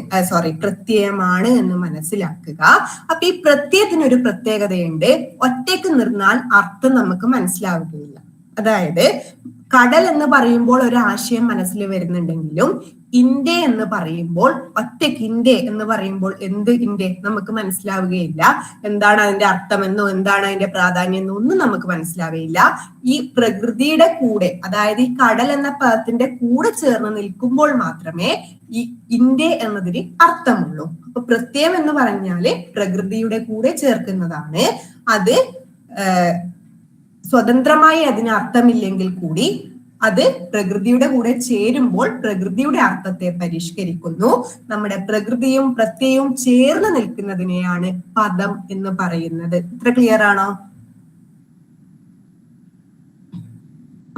പ്രത്യയമാണ് എന്ന് മനസ്സിലാക്കുക. അപ്പൊ ഈ പ്രത്യയത്തിനൊരു പ്രത്യേകതയുണ്ട്. ഒറ്റയ്ക്ക് നിന്നാൽ അർത്ഥം നമുക്ക് മനസ്സിലാവുകയില്ല. അതായത് കടൽ എന്ന് പറയുമ്പോൾ ഒരു ആശയം മനസ്സിൽ വരുന്നുണ്ടെങ്കിലും ഇന്ത്യ എന്ന് പറയുമ്പോൾ ഒറ്റയ്ക്ക് ഇന്ത്യ എന്ന് പറയുമ്പോൾ എന്ത് ഇന്ത്യ നമുക്ക് മനസ്സിലാവുകയില്ല. എന്താണ് അതിന്റെ അർത്ഥമെന്നോ എന്താണ് അതിന്റെ പ്രാധാന്യം എന്നോ ഒന്നും നമുക്ക് മനസ്സിലാവുകയില്ല. ഈ പ്രകൃതിയുടെ കൂടെ, അതായത് ഈ കടൽ എന്ന പദത്തിന്റെ കൂടെ ചേർന്ന് നിൽക്കുമ്പോൾ മാത്രമേ ഈ ഇന്ത്യ എന്നതിന് അർത്ഥമുള്ളൂ. അപ്പൊ പ്രത്യയം എന്ന് പറഞ്ഞാല് പ്രകൃതിയുടെ കൂടെ ചേർക്കുന്നതാണ്. അത് സ്വതന്ത്രമായി അതിന് അർത്ഥമില്ലെങ്കിൽ കൂടി അത് പ്രകൃതിയുടെ കൂടെ ചേരുമ്പോൾ പ്രകൃതിയുടെ അർത്ഥത്തെ പരിഷ്കരിക്കുന്നു. നമ്മുടെ പ്രകൃതിയും പ്രത്യയവും ചേർന്ന് നിൽക്കുന്നതിനെയാണ് പദം എന്ന് പറയുന്നത്. ഇത്ര ക്ലിയർ ആണോ?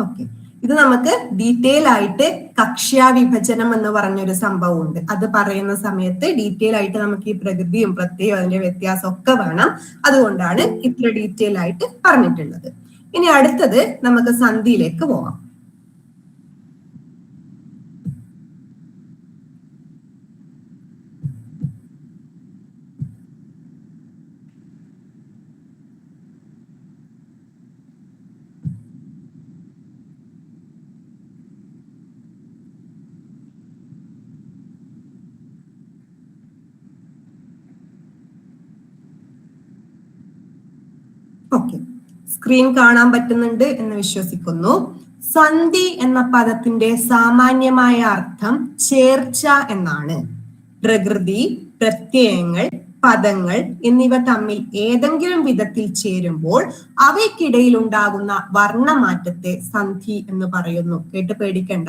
ഓക്കെ. ഇത് നമുക്ക് ഡീറ്റെയിൽ ആയിട്ട് കക്ഷ്യാവിഭജനം എന്ന് പറഞ്ഞൊരു സംഭവം ഉണ്ട്. അത് പറയുന്ന സമയത്ത് ഡീറ്റെയിൽ ആയിട്ട് നമുക്ക് ഈ പ്രകൃതിയും പ്രത്യയവും അതിന്റെ വ്യത്യാസം ഒക്കെ വേണം. അതുകൊണ്ടാണ് ഇത്ര ഡീറ്റെയിൽ ആയിട്ട് പറഞ്ഞിട്ടുള്ളത്. ഇനി അടുത്തത് നമുക്ക് സന്ധിയിലേക്ക് പോവാം. ഓക്കെ. സ്ക്രീൻ കാണാൻ പറ്റുന്നുണ്ട് എന്ന് വിശ്വസിക്കുന്നു. സന്ധി എന്ന പദത്തിന്റെ സാമാന്യമായ അർത്ഥം ചേർച്ച എന്നാണ്. പ്രകൃതി, പ്രത്യയങ്ങൾ, പദങ്ങൾ എന്നിവ തമ്മിൽ ഏതെങ്കിലും വിധത്തിൽ ചേരുമ്പോൾ അവയ്ക്കിടയിൽ ഉണ്ടാകുന്ന വർണ്ണമാറ്റത്തെ സന്ധി എന്ന് പറയുന്നു. കേട്ട് പേടിക്കണ്ട.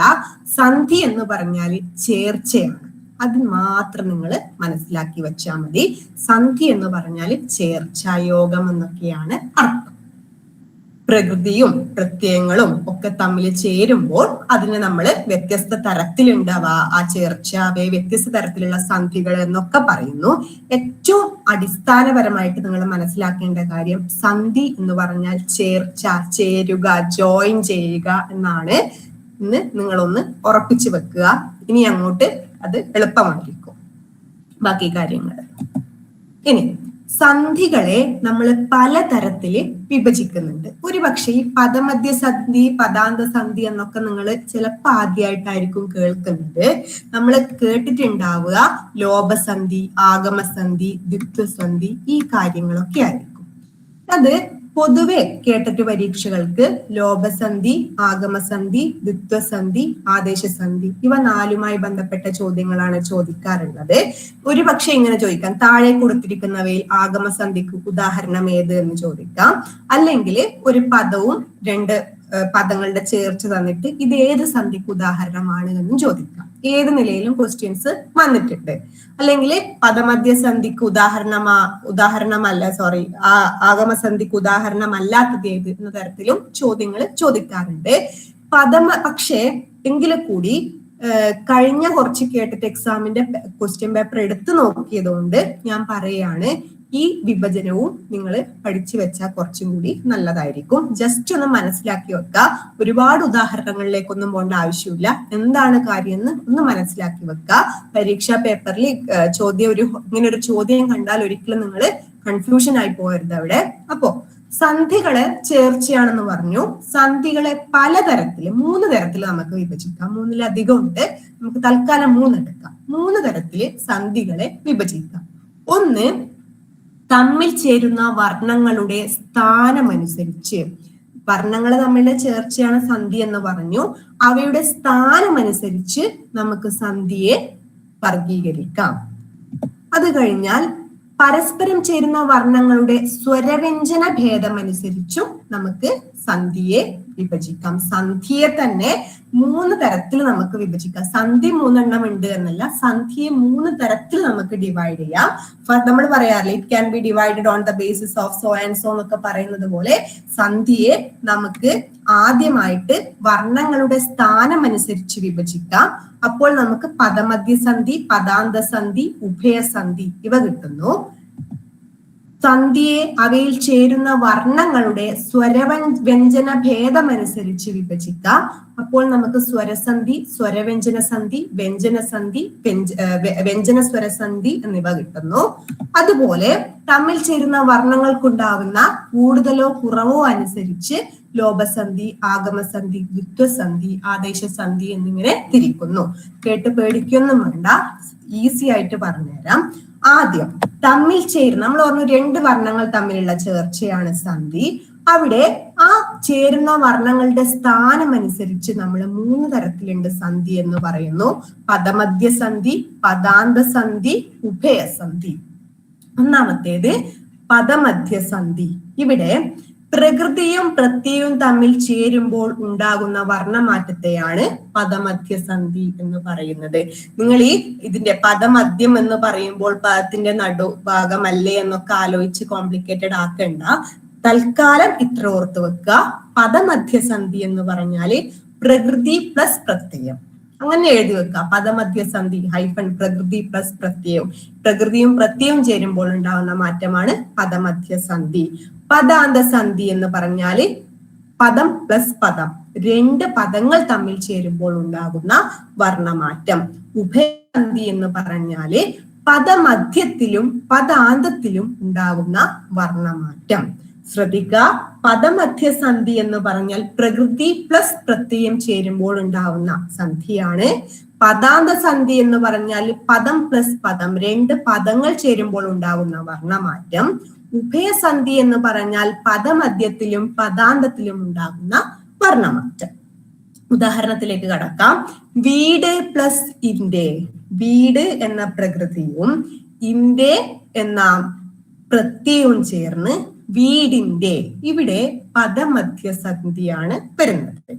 സന്ധി എന്ന് പറഞ്ഞാൽ ചേർച്ചയാണ്. അത് മാത്രം നിങ്ങൾ മനസ്സിലാക്കി വെച്ചാൽ മതി. സന്ധി എന്ന് പറഞ്ഞാൽ ചേർച്ച, യോഗം എന്നൊക്കെയാണ് അർത്ഥം. പ്രകൃതിയും പ്രത്യയങ്ങളും ഒക്കെ തമ്മിൽ ചേരുമ്പോൾ അതിന് നമ്മൾ വ്യത്യസ്ത തരത്തിലുണ്ടാവുക, ആ ചേർച്ച, അവയെ വ്യത്യസ്ത തരത്തിലുള്ള സന്ധികൾ എന്നൊക്കെ പറയുന്നു. ഏറ്റവും അടിസ്ഥാനപരമായിട്ട് നിങ്ങൾ മനസ്സിലാക്കേണ്ട കാര്യം സന്ധി എന്ന് പറഞ്ഞാൽ ചേർച്ച, ചേരുക, ജോയിൻ ചെയ്യുക എന്നാണ്. ഇന്ന് നിങ്ങളൊന്ന് ഉറപ്പിച്ചു വെക്കുക. ഇനി അങ്ങോട്ട് അത് എളുപ്പമായിരിക്കും ബാക്കി കാര്യങ്ങൾ. ഇനി സന്ധികളെ നമ്മൾ പലതരത്തില് വിഭജിക്കുന്നുണ്ട്. ഒരുപക്ഷെ ഈ പദമധ്യസന്ധി, പദാന്ത സന്ധി എന്നൊക്കെ നിങ്ങൾ ചിലപ്പോൾ ആദ്യമായിട്ടായിരിക്കും കേൾക്കുന്നത്. നമ്മൾ കേട്ടിട്ടുണ്ടാവുക ലോപസന്ധി, ആഗമസന്ധി, ദ്വിത്വസന്ധി, ഈ കാര്യങ്ങളൊക്കെ ആയിരിക്കും. അത് പൊതുവെ കേട്ടിട്ട് പരീക്ഷകൾക്ക് ലോപസന്ധി, ആഗമസന്ധി, ദ്വിത്വസന്ധി, ആദേശസന്ധി ഇവ നാലുമായി ബന്ധപ്പെട്ട ചോദ്യങ്ങളാണ് ചോദിക്കാറുള്ളത്. ഒരുപക്ഷെ ഇങ്ങനെ ചോദിക്കാം, താഴെ കൊടുത്തിരിക്കുന്നവയിൽ ആഗമസന്ധിക്ക് ഉദാഹരണം ഏത് എന്ന് ചോദിക്കാം. അല്ലെങ്കിൽ ഒരു പദവും രണ്ട് പദങ്ങളുടെ ചേർച്ച തന്നിട്ട് ഇത് ഏത് സന്ധിക്ക് ഉദാഹരണമാണ് എന്നും ചോദിക്കാം. ഏത് നിലയിലും ക്വസ്റ്റ്യൻസ് വന്നിട്ടുണ്ട്. അല്ലെങ്കിൽ പദമധ്യസന്ധിക്ക് ആഗമസന്ധിക്ക് ഉദാഹരണമല്ലാത്തത് ഏത് എന്ന തരത്തിലും ചോദ്യങ്ങൾ ചോദിക്കാറുണ്ട്. പക്ഷേ എങ്കിലും കൂടി കഴിഞ്ഞ കുറച്ച് കേട്ടിട്ട് എക്സാമിന്റെ ക്വസ്റ്റ്യൻ പേപ്പർ എടുത്തു നോക്കിയത് കൊണ്ട് ഞാൻ പറയാണ്, ഈ വിഭജനവും നിങ്ങൾ പഠിച്ചു വെച്ചാൽ കുറച്ചും കൂടി നല്ലതായിരിക്കും. ജസ്റ്റ് ഒന്ന് മനസ്സിലാക്കി വെക്കുക. ഒരുപാട് ഉദാഹരണങ്ങളിലേക്കൊന്നും പോകേണ്ട ആവശ്യമില്ല. എന്താണ് കാര്യം എന്ന് ഒന്ന് മനസ്സിലാക്കി വെക്കുക. പരീക്ഷാ പേപ്പറിൽ ഇങ്ങനെ ഒരു ചോദ്യം കണ്ടാൽ ഒരിക്കലും നിങ്ങൾ കൺഫ്യൂഷൻ ആയി പോകരുത് അവിടെ. അപ്പോ സന്ധികളെ ചേർച്ചയാണെന്ന് പറഞ്ഞു. സന്ധികളെ പലതരത്തില് 3 തരത്തിൽ നമുക്ക് വിഭജിക്കാം. 3-ലധികം ഉണ്ട്. നമുക്ക് തൽക്കാലം 3 എടുക്കാം. 3 തരത്തില് സന്ധികളെ വിഭജിക്കാം. ഒന്ന്, തമ്മിൽ ചേരുന്ന വർണ്ണങ്ങളുടെ സ്ഥാനമനുസരിച്ച്. വർണ്ണങ്ങൾ തമ്മിലുള്ള ചേർച്ചയാണ് സന്ധി എന്ന് പറഞ്ഞു. അവയുടെ സ്ഥാനമനുസരിച്ച് നമുക്ക് സന്ധിയെ വർഗീകരിക്കാം. അത് കഴിഞ്ഞാൽ പരസ്പരം ചേരുന്ന വർണ്ണങ്ങളുടെ സ്വരവ്യഞ്ജന ഭേദമനുസരിച്ചും നമുക്ക് സന്ധിയെ വിഭജിക്കാം. സന്ധിയെ തന്നെ 3 തരത്തിൽ നമുക്ക് വിഭജിക്കാം. സന്ധി 3 എണ്ണം ഉണ്ട് എന്നല്ല, സന്ധിയെ 3 തരത്തിൽ നമുക്ക് ഡിവൈഡ് ചെയ്യാം. നമ്മൾ പറയാറില്ല, it can be divided on the basis of so and so എന്നൊക്കെ പറയുന്നത് പോലെ സന്ധിയെ നമുക്ക് ആദ്യമായിട്ട് വർണ്ണങ്ങളുടെ സ്ഥാനം അനുസരിച്ച് വിഭജിക്കാം. അപ്പോൾ നമുക്ക് പദമധ്യസന്ധി, പദാന്തസന്ധി, ഉഭയസന്ധി ഇവ കിട്ടുന്നു. സന്ധിയെ അവയിൽ ചേരുന്ന വർണ്ണങ്ങളുടെ സ്വരവ്യഞ്ജന ഭേദമനുസരിച്ച് വിഭജിക്കാം. അപ്പോൾ നമുക്ക് സ്വരസന്ധി, സ്വരവ്യഞ്ജന സന്ധി, വ്യഞ്ജനസന്ധി, വ്യഞ്ജന സ്വരസന്ധി എന്നിവ കിട്ടുന്നു. അതുപോലെ തമ്മിൽ ചേരുന്ന വർണ്ണങ്ങൾക്കുണ്ടാവുന്ന കൂടുതലോ കുറവോ അനുസരിച്ച് ലോപസന്ധി, ആഗമസന്ധി, ദ്വിത്വസന്ധി, ആദേശസന്ധി എന്നിങ്ങനെ തിരിക്കുന്നു. കേട്ട് പേടിക്കൊന്നും വേണ്ട, ഈസി ആയിട്ട് പറഞ്ഞുതരാം. ആദ്യം തമ്മിൽ ചേരുന്ന, നമ്മൾ പറഞ്ഞു 2 വർണ്ണങ്ങൾ തമ്മിലുള്ള ചേർച്ചയാണ് സന്ധി. അവിടെ ആ ചേരുന്ന വർണ്ണങ്ങളുടെ സ്ഥാനം അനുസരിച്ച് നമ്മൾ 3 തരത്തിലുണ്ട് സന്ധി എന്ന് പറയുന്നു. പദമധ്യസന്ധി, പദാന്തസന്ധി, ഉഭയസന്ധി. ഒന്നാമത്തേത് പദമധ്യസന്ധി. ഇവിടെ പ്രകൃതിയും പ്രത്യയവും തമ്മിൽ ചേരുമ്പോൾ ഉണ്ടാകുന്ന വർണ്ണമാറ്റത്തെയാണ് പദമധ്യസന്ധി എന്ന് പറയുന്നത്. നിങ്ങൾ ഇതിന്റെ പദമധ്യം എന്ന് പറയുമ്പോൾ പദത്തിന്റെ നടുഭാഗമല്ലേ എന്നൊക്കെ ആലോചിച്ച് കോംപ്ലിക്കേറ്റഡ് ആക്കണ്ട. തൽക്കാലം ഇത്ര ഓർത്ത് വെക്കുക. പദമധ്യസന്ധി എന്ന് പറഞ്ഞാല് പ്രകൃതി പ്ലസ് പ്രത്യയം, അങ്ങനെ എഴുതി വെക്കുക. പദമധ്യസന്ധി ഹൈഫൺ പ്രകൃതി പ്ലസ് പ്രത്യയം. പ്രകൃതിയും പ്രത്യയവും ചേരുമ്പോൾ ഉണ്ടാകുന്ന മാറ്റമാണ് പദമധ്യസന്ധി. പദാന്തസന്ധി എന്ന് പറഞ്ഞാല് പദം പ്ലസ് പദം, 2 പദങ്ങൾ തമ്മിൽ ചേരുമ്പോൾ ഉണ്ടാകുന്ന വർണ്ണമാറ്റം. ഉഭയസന്ധി എന്ന് പറഞ്ഞാല് പദമധ്യത്തിലും പദാന്തത്തിലും ഉണ്ടാകുന്ന വർണ്ണമാറ്റം. ശ്രദ്ധിക്കുക, പദമധ്യസന്ധി എന്ന് പറഞ്ഞാൽ പ്രകൃതി പ്ലസ് പ്രത്യയം ചേരുമ്പോൾ ഉണ്ടാവുന്ന സന്ധിയാണ്. പദാന്തസന്ധി എന്ന് പറഞ്ഞാൽ പദം പ്ലസ് പദം, 2 പദങ്ങൾ ചേരുമ്പോൾ ഉണ്ടാകുന്ന വർണ്ണമാറ്റം. ഉഭയസന്ധി എന്ന് പറഞ്ഞാൽ പദമധ്യത്തിലും പദാന്തത്തിലും ഉണ്ടാകുന്ന വർണ്ണമാറ്റം. ഉദാഹരണത്തിലേക്ക് കടക്കാം. വീട് പ്ലസ് ഇന്റെ, വീട് എന്ന പ്രകൃതിയും ഇന്റെ എന്ന പ്രത്യയവും ചേർന്ന് വീടിന്റെ, ഇവിടെ പദമധ്യസന്ധിയാണ് വരുന്നത്.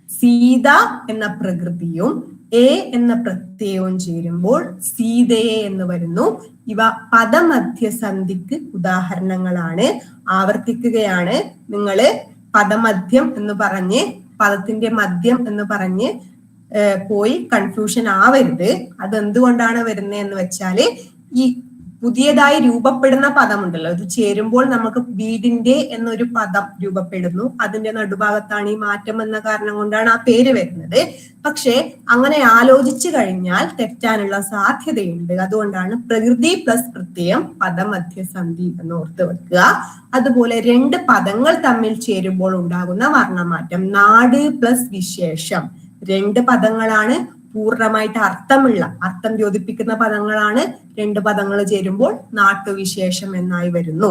സീത എന്ന പ്രകൃതിയും എ എന്ന പ്രത്യയവും ചേരുമ്പോൾ സീതയെ എന്ന് വരുന്നു. ഇവ പദമധ്യസന്ധിക്ക് ഉദാഹരണങ്ങളാണ്. ആവർത്തിക്കുകയാണ്. നിങ്ങള് പദമധ്യം എന്ന് പറഞ്ഞ് പദത്തിന്റെ മധ്യം എന്ന് പറഞ്ഞ് പോയി കൺഫ്യൂഷൻ ആവരുത്. അതെന്തുകൊണ്ടാണ് വരുന്നത് എന്ന് വെച്ചാല് ഈ പുതിയതായി രൂപപ്പെടുന്ന പദമുണ്ടല്ലോ, ഇത് ചേരുമ്പോൾ നമുക്ക് വീടിന്റെ എന്നൊരു പദം രൂപപ്പെടുന്നു. അതിന്റെ നടുഭാഗത്താണ് ഈ മാറ്റം എന്ന കാരണം കൊണ്ടാണ് ആ പേര് വരുന്നത്. പക്ഷെ അങ്ങനെ ആലോചിച്ചു കഴിഞ്ഞാൽ തെറ്റാനുള്ള സാധ്യതയുണ്ട്. അതുകൊണ്ടാണ് പ്രകൃതി പ്ലസ് പ്രത്യയം പദമധ്യസന്ധി എന്ന് ഓർത്ത് വെക്കുക. അതുപോലെ 2 പദങ്ങൾ തമ്മിൽ ചേരുമ്പോൾ ഉണ്ടാകുന്ന വർണ്ണമാറ്റം. നാട് പ്ലസ് വിശേഷം, 2 പദങ്ങളാണ്, പൂർണ്ണമായിട്ട് അർത്ഥം യോജിപ്പിക്കുന്ന പദങ്ങളാണ്. 2 പദങ്ങൾ ചേരുമ്പോൾ നാട്ടുവിശേഷം എന്നായി വരുന്നു.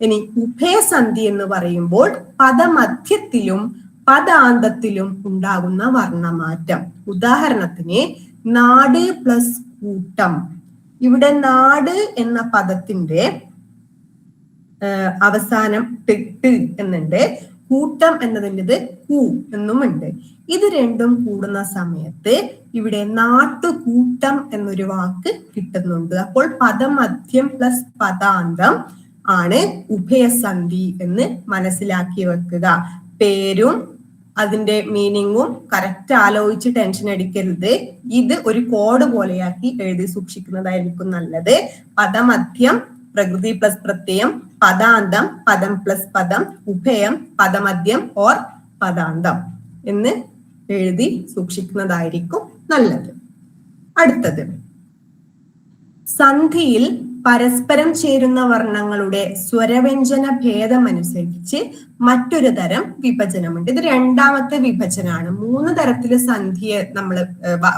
ഇനി ഉഭയസന്ധി എന്ന് പറയുമ്പോൾ പദമധ്യത്തിലും പദാന്തത്തിലും ഉണ്ടാകുന്ന വർണ്ണമാറ്റം. ഉദാഹരണത്തിന് നാട് പ്ലസ് കൂട്ടം. ഇവിടെ നാട് എന്ന പദത്തിന്റെ അവസാനം ട് എന്നുണ്ട്. കൂട്ടം എന്നതിൻ്റെത് കൂ എന്നുമുണ്ട്. ഇത് രണ്ടും കൂടുന്ന സമയത്ത് ഇവിടെ നാട്ടുകൂട്ടം എന്നൊരു വാക്ക് കിട്ടുന്നുണ്ട്. അപ്പോൾ പദമധ്യം പ്ലസ് പദാന്തം ആണ് ഉഭയസന്ധി എന്ന് മനസ്സിലാക്കി വെക്കുക. പേരും അതിന്റെ മീനിങ്ങും കറക്റ്റ് ആലോചിച്ച് ടെൻഷൻ അടിക്കരുത്. ഇത് ഒരു കോഡ് പോലെയാക്കി എഴുതി സൂക്ഷിക്കുന്നതായിരിക്കും നല്ലത്. പദമധ്യം പ്രകൃതി പ്ലസ് പ്രത്യയം, പദാന്തം പദം പ്ലസ് പദം, ഉഭയം പദമധ്യം ഓർ പദാന്തം എന്ന് എഴുതി സൂക്ഷിക്കുന്നതായിരിക്കും നല്ലത്. അടുത്തത്, സന്ധിയിൽ പരസ്പരം ചേരുന്ന വർണ്ണങ്ങളുടെ സ്വരവ്യഞ്ജന ഭേദമനുസരിച്ച് മറ്റൊരു തരം വിഭജനമുണ്ട്. ഇത് രണ്ടാമത്തെ വിഭജനമാണ്. 3 തരത്തില് സന്ധിയെ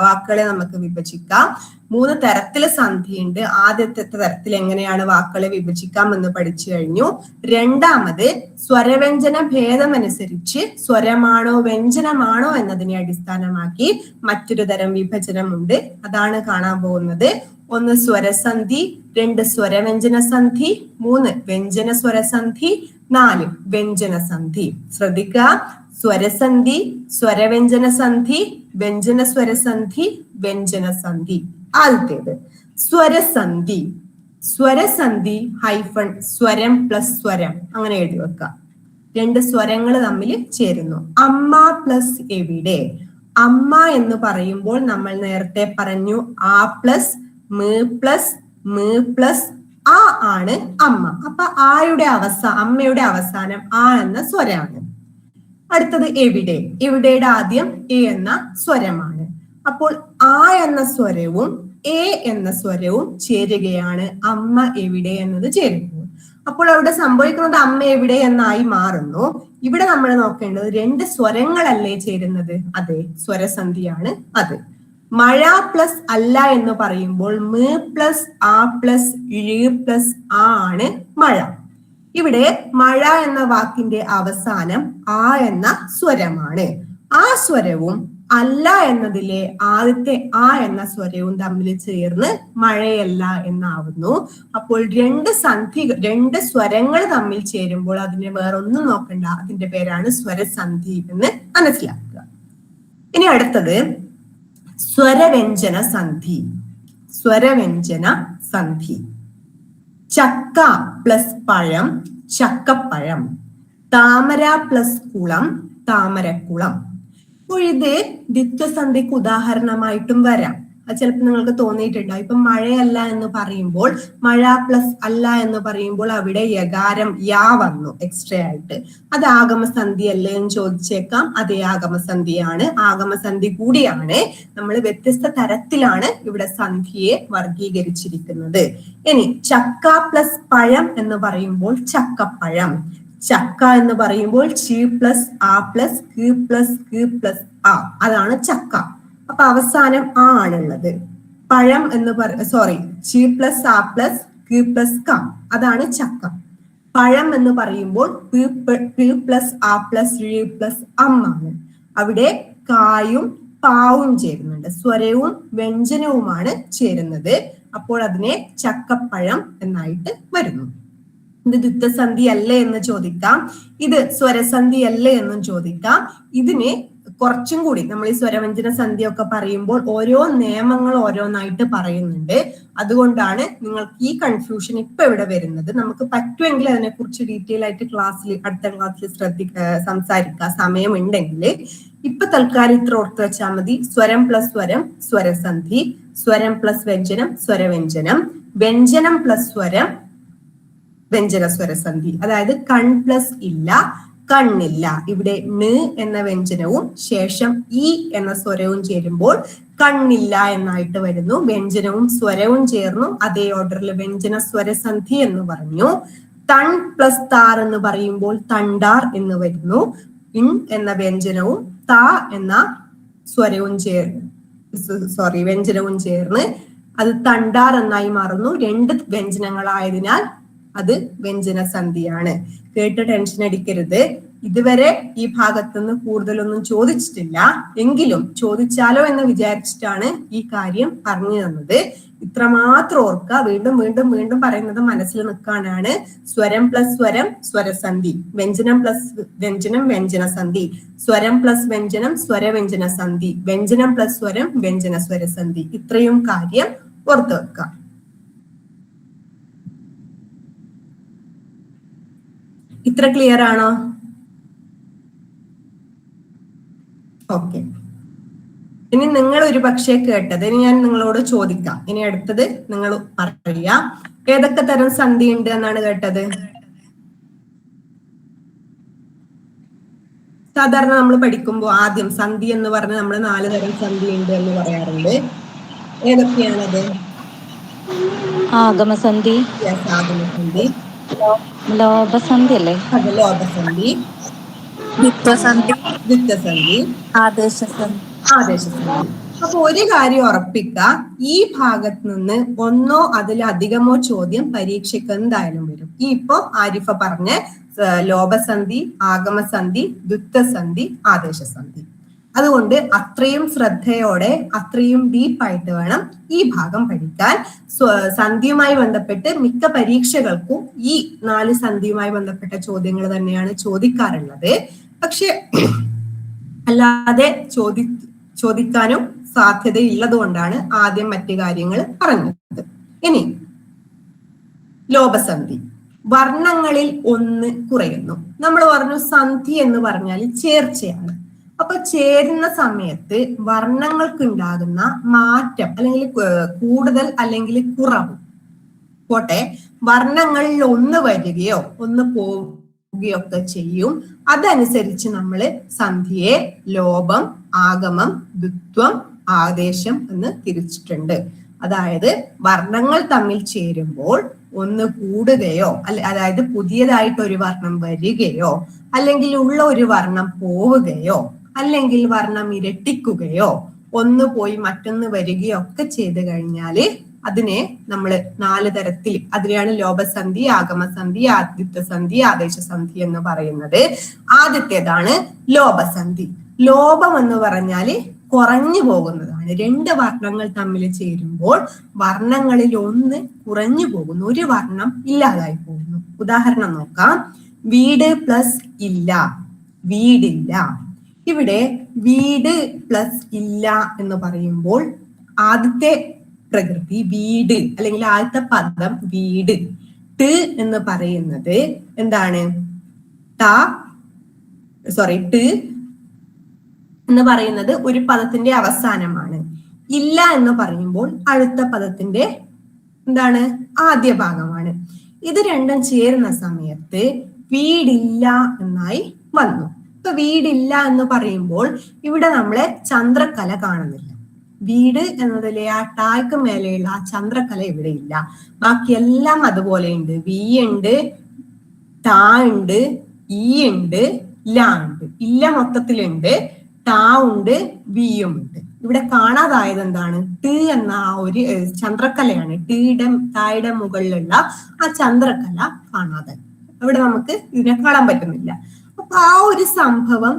വാക്കുകളെ നമുക്ക് വിഭജിക്കാം. 3 തരത്തില് സന്ധിയുണ്ട്. ആദ്യത്തെ തരത്തിൽ എങ്ങനെയാണ് വാക്കുകളെ വിഭജിക്കാം എന്ന് പഠിച്ചു കഴിഞ്ഞു. രണ്ടാമത് സ്വരവ്യഞ്ജന ഭേദമനുസരിച്ച് സ്വരമാണോ വ്യഞ്ജനമാണോ എന്നതിനെ അടിസ്ഥാനമാക്കി മറ്റൊരു തരം വിഭജനമുണ്ട്. അതാണ് കാണാൻ പോകുന്നത്. 1 സ്വരസന്ധി, 2 സ്വരവ്യഞ്ജന സന്ധി, 3 വ്യഞ്ജന സ്വരസന്ധി, 4 വ്യഞ്ജന സന്ധി. ശ്രദ്ധിക്കുക, സ്വരസന്ധി, സ്വരവ്യഞ്ജന സന്ധി, വ്യഞ്ജന സ്വരസന്ധി, വ്യഞ്ജന സന്ധി. ആദ്യത്തേത് സ്വരസന്ധി. സ്വരസന്ധി ഹൈഫൺ സ്വരം പ്ലസ് സ്വരം അങ്ങനെ എഴുതി വെക്കാം. 2 സ്വരങ്ങൾ തമ്മിൽ ചേരുന്നു. അമ്മ പ്ലസ് എവിടെ. അമ്മ എന്ന് പറയുമ്പോൾ നമ്മൾ നേരത്തെ പറഞ്ഞു ആ പ്ലസ് മ് പ്ലസ് ആ ആണ് അമ്മ. അപ്പൊ അമ്മയുടെ അവസാനം ആ എന്ന സ്വരമാണ്. അടുത്തത് എവിടെ. എവിടെയുടെ ആദ്യം എ എന്ന സ്വരമാണ്. അപ്പോൾ ആ എന്ന സ്വരവും എ എന്ന സ്വരവും ചേരുകയാണ് അമ്മ എവിടെ എന്നത് ചേരുമ്പോൾ. അപ്പോൾ അവിടെ സംഭവിക്കുന്നത് അമ്മ എവിടെ എന്നായി മാറുന്നു. ഇവിടെ നമ്മൾ നോക്കേണ്ടത് 2 സ്വരങ്ങളല്ലേ ചേരുന്നത്? അതെ, സ്വരസന്ധിയാണ് അത്. മഴ പ്ലസ് അല്ല എന്ന് പറയുമ്പോൾ മ് പ്ലസ് ആ പ്ലസ് പ്ലസ് ആ ആണ് മഴ. ഇവിടെ മഴ എന്ന വാക്കിന്റെ അവസാനം ആ എന്ന സ്വരമാണ്. ആ സ്വരവും അല്ല എന്നതിലെ ആദ്യത്തെ ആ എന്ന സ്വരവും തമ്മിൽ ചേർന്ന് മഴയല്ല എന്നാവുന്നു. അപ്പോൾ 2 സ്വരങ്ങൾ തമ്മിൽ ചേരുമ്പോൾ അതിനെ വേറൊന്നും നോക്കണ്ട, അതിന്റെ പേരാണ് സ്വരസന്ധി എന്ന് മനസ്സിലാക്കുക. ഇനി അടുത്തത് സ്വരവ്യഞ്ജന സന്ധി. സ്വരവ്യഞ്ജന സന്ധി. ചക്ക പ്ലസ് പഴം ചക്കപ്പഴം. താമര പ്ലസ് കുളം താമരക്കുളം. അപ്പോൾ ഇത് ദ്വിത്വസന്ധിക്ക് ഉദാഹരണമായിട്ടും വരാം. അത് ചിലപ്പോൾ നിങ്ങൾക്ക് തോന്നിയിട്ടുണ്ടാവും. ഇപ്പൊ മഴയല്ല എന്ന് പറയുമ്പോൾ, മഴ പ്ലസ് അല്ല എന്ന് പറയുമ്പോൾ അവിടെ യകാരം യാ വന്നു എക്സ്ട്രാ ആയിട്ട്. അത് ആഗമസന്ധി അല്ലേ എന്ന് ചോദിച്ചേക്കാം. അതേ ആഗമസന്ധിയാണ്, ആഗമസന്ധി കൂടിയാണ്. നമ്മൾ വ്യത്യസ്ത തരത്തിലാണ് ഇവിടെ സന്ധിയെ വർഗീകരിച്ചിരിക്കുന്നത്. ഇനി ചക്ക പ്ലസ് പഴം എന്ന് പറയുമ്പോൾ ചക്കപ്പഴം. ചക്ക എന്ന് പറയുമ്പോൾ ചി പ്ലസ് ആ പ്ലസ് പ്ലസ് ആ, അതാണ് ചക്ക. അപ്പൊ അവസാനം ആ ആണുള്ളത്. പഴം എന്ന് ചി പ്ലസ് ആ പ്ലസ് പ്ലസ് ക, അതാണ് ചക്ക. പഴം എന്ന് പറയുമ്പോൾ പ്ലസ് ആ പ്ലസ് പ്ലസ് ആണ്. അവിടെ കായും പാവും ചേരുന്നുണ്ട്. സ്വരവും വ്യഞ്ജനവുമാണ് ചേരുന്നത്. അപ്പോൾ അതിനെ ചക്കപ്പഴം എന്നായിട്ട് വരുന്നു. ഇത് ദ്വിത്വസന്ധി അല്ലേ എന്ന് ചോദിക്കാം. ഇത് സ്വരസന്ധി അല്ലേ എന്നും ചോദിക്കാം. ഇതിന് കുറച്ചും കൂടി നമ്മൾ ഈ സ്വരവ്യഞ്ജന സന്ധിയൊക്കെ പറയുമ്പോൾ ഓരോ നിയമങ്ങൾ ഓരോന്നായിട്ട് പറയുന്നുണ്ട്. അതുകൊണ്ടാണ് നിങ്ങൾക്ക് ഈ കൺഫ്യൂഷൻ ഇപ്പൊ ഇവിടെ വരുന്നത്. നമുക്ക് പറ്റുമെങ്കിൽ അതിനെക്കുറിച്ച് ഡീറ്റെയിൽ ആയിട്ട് അടുത്ത ക്ലാസ്സിൽ സംസാരിക്കാം, സമയമുണ്ടെങ്കിൽ. ഇപ്പൊ തൽക്കാലം ഇത്ര ഓർത്ത് വെച്ചാൽ മതി. സ്വരം പ്ലസ് സ്വരം സ്വരസന്ധി, സ്വരം പ്ലസ് വ്യഞ്ജനം സ്വരവ്യഞ്ജനം, വ്യഞ്ജനം പ്ലസ് സ്വരം വ്യഞ്ജന സ്വരസന്ധി. അതായത് കൺ പ്ലസ് ഇല്ല കണ്ണില്ല. ഇവിടെ ന് എന്ന വ്യഞ്ജനവും ശേഷം ഈ എന്ന സ്വരവും ചേരുമ്പോൾ കണ്ണില്ല എന്നായിട്ട് വരുന്നു. വ്യഞ്ജനവും സ്വരവും ചേർന്നു അതേ ഓർഡറിൽ വ്യഞ്ജന സ്വരസന്ധി എന്ന് പറഞ്ഞു. തൺ പ്ലസ് താർ എന്ന് പറയുമ്പോൾ തണ്ടാർ എന്ന് വരുന്നു. ഇൻ എന്ന വ്യഞ്ജനവും ത എന്ന സ്വരവും വ്യഞ്ജനവും ചേർന്ന് അത് തണ്ടാർ എന്നായി മാറുന്നു. 2 വ്യഞ്ജനങ്ങളായതിനാൽ അത് വ്യഞ്ജന സന്ധിയാണ്. കേട്ട് ടെൻഷൻ അടിക്കരുത്. ഇതുവരെ ഈ ഭാഗത്തുനിന്ന് കൂടുതലൊന്നും ചോദിച്ചിട്ടില്ല. എങ്കിലും ചോദിച്ചാലോ എന്ന് വിചാരിച്ചിട്ടാണ് ഈ കാര്യം പറഞ്ഞു തന്നത്. ഇത്രമാത്രം ഓർക്കുക. വീണ്ടും വീണ്ടും വീണ്ടും പറയുന്നത് മനസ്സിൽ നിൽക്കാനാണ്. സ്വരം പ്ലസ് സ്വരം സ്വരസന്ധി, വ്യഞ്ജനം പ്ലസ് വ്യഞ്ജനം വ്യഞ്ജനസന്ധി, സ്വരം പ്ലസ് വ്യഞ്ജനം സ്വരവ്യഞ്ജന സന്ധി, വ്യഞ്ജനം പ്ലസ് സ്വരം വ്യഞ്ജന സ്വരസന്ധി. ഇത്രയും കാര്യം ഓർത്ത് വെക്കുക. ഇത്ര ക്ലിയർ ആണോ? ഓക്കെ. ഇനി നിങ്ങൾ ഒരു പക്ഷേ കേട്ടത് ഇനി ഞാൻ നിങ്ങളോട് ചോദിക്കാം. ഇനി അടുത്തത് നിങ്ങൾ പറയാ, ഏതൊക്കെ തരം സന്ധി ഉണ്ട് എന്നാണ് കേട്ടത്? സാധാരണ നമ്മൾ പഠിക്കുമ്പോൾ ആദ്യം സന്ധി എന്ന് പറഞ്ഞ് നമ്മൾ 4 തരം സന്ധി ഉണ്ട് എന്ന് പറയാറുണ്ട്. ഏതൊക്കെയാണത്? ആഗമസന്ധി, ആഗമസന്ധി, ലോഭസന്ധി അല്ലേ? അത് ലോഭസന്ധി, ദ്വിത്വസന്ധി, ആദേശസന്ധി. അപ്പൊ ഒരു കാര്യം ഉറപ്പിക്ക, ഈ ഭാഗത്ത് നിന്ന് ഒന്നോ അതിലധികമോ ചോദ്യം പരീക്ഷയ്ക്ക് എന്തായാലും വരും. ഈ ഇപ്പൊ ആരിഫ പറഞ്ഞ ലോഭസന്ധി, ആഗമസന്ധി, ദ്വിത്വസന്ധി, ആദേശസന്ധി. അതുകൊണ്ട് അത്രയും ശ്രദ്ധയോടെ അത്രയും ഡീപ്പായിട്ട് വേണം ഈ ഭാഗം പഠിക്കാൻ. സന്ധിയുമായി ബന്ധപ്പെട്ട് മിക്ക പരീക്ഷകൾക്കും ഈ 4 സന്ധിയുമായി ബന്ധപ്പെട്ട ചോദ്യങ്ങൾ തന്നെയാണ് ചോദിക്കാറുള്ളത്. പക്ഷെ അല്ലാതെ ചോദിക്കാനും സാധ്യതയുള്ളത് കൊണ്ടാണ് ആദ്യം മറ്റു കാര്യങ്ങൾ പറഞ്ഞത്. ഇനി ലോഭസന്ധി, വർണ്ണങ്ങളിൽ 1 കുറയുന്നു. നമ്മൾ പറഞ്ഞു സന്ധി എന്ന് പറഞ്ഞാൽ ചേർച്ചയാണ്. അപ്പൊ ചേരുന്ന സമയത്ത് വർണ്ണങ്ങൾക്ക് ഉണ്ടാകുന്ന മാറ്റം അല്ലെങ്കിൽ കൂടുതൽ അല്ലെങ്കിൽ കുറവ് പോട്ടെ, വർണ്ണങ്ങളിൽ 1 വരികയോ 1 പോവുകയൊക്കെ ചെയ്യും. അതനുസരിച്ച് നമ്മൾ സന്ധിയെ ലോഭം, ആഗമം, ദ്വിത്വം, ആദേശം എന്ന് തിരിച്ചിട്ടുണ്ട്. അതായത് വർണ്ണങ്ങൾ തമ്മിൽ ചേരുമ്പോൾ 1 കൂടുകയോ അതായത് പുതിയതായിട്ട് ഒരു വർണ്ണം വരികയോ അല്ലെങ്കിൽ ഉള്ള ഒരു വർണ്ണം പോവുകയോ അല്ലെങ്കിൽ വർണ്ണം ഇരട്ടിക്കുകയോ 1 പോയി മറ്റൊന്ന് വരികയോ ഒക്കെ ചെയ്തു കഴിഞ്ഞാല് അതിനെ നമ്മൾ 4 തരത്തിൽ, അതിനെയാണ് ലോഭസന്ധി, ആഗമസന്ധി, ദ്വിത്വസന്ധി, ആദേശസന്ധി എന്ന് പറയുന്നത്. ആദ്യത്തേതാണ് ലോഭസന്ധി. ലോഭം എന്ന് പറഞ്ഞാല് കുറഞ്ഞു പോകുന്നതാണ്. 2 വർണ്ണങ്ങൾ തമ്മിൽ ചേരുമ്പോൾ വർണ്ണങ്ങളിൽ 1 കുറഞ്ഞു പോകുന്നു, ഒരു വർണ്ണം ഇല്ലാതായി പോകുന്നു. ഉദാഹരണം നോക്കാം. വീട് പ്ലസ് ഇല്ല, വീടില്ല. ഇവിടെ വീട് പ്ലസ് ഇല്ല എന്ന് പറയുമ്പോൾ ആദ്യത്തെ പ്രകൃതി വീട് അല്ലെങ്കിൽ ആദ്യത്തെ പദം വീട്. ട് എന്ന് പറയുന്നത് എന്താണ്? ട് എന്ന് പറയുന്നത് ഒരു പദത്തിന്റെ അവസാനമാണ്. ഇല്ല എന്ന് പറയുമ്പോൾ അടുത്ത പദത്തിന്റെ എന്താണ്? ആദ്യ ഭാഗമാണ്. ഇത് രണ്ടും ചേരുന്ന സമയത്ത് വീടില്ല എന്നായി വന്നു. ഇപ്പൊ വീടില്ല എന്ന് പറയുമ്പോൾ ഇവിടെ നമ്മളെ ചന്ദ്രക്കല കാണുന്നില്ല. വീട് എന്നതിലെ ആ ടായ്ക്ക് മേലെയുള്ള ആ ചന്ദ്രക്കല ഇവിടെ ഇല്ല. ബാക്കിയെല്ലാം അതുപോലെ ഉണ്ട്. വി ഉണ്ട്, ടാ ഉണ്ട്, ഈ ഉണ്ട്, ല ഉണ്ട്. ഇല്ല മൊത്തത്തിലുണ്ട്, ടാ ഉണ്ട്, വിയും ഉണ്ട്. ഇവിടെ കാണാതായത് എന്താണ്? ട് എന്ന ആ ഒരു ചന്ദ്രക്കലയാണ്. ടീയുടെ തായുടെ മുകളിലുള്ള ആ ചന്ദ്രക്കല കാണാതെ, അവിടെ നമുക്ക് ഇതിനെ കാണാൻ പറ്റുന്നില്ല. അപ്പൊ ആ ഒരു സംഭവം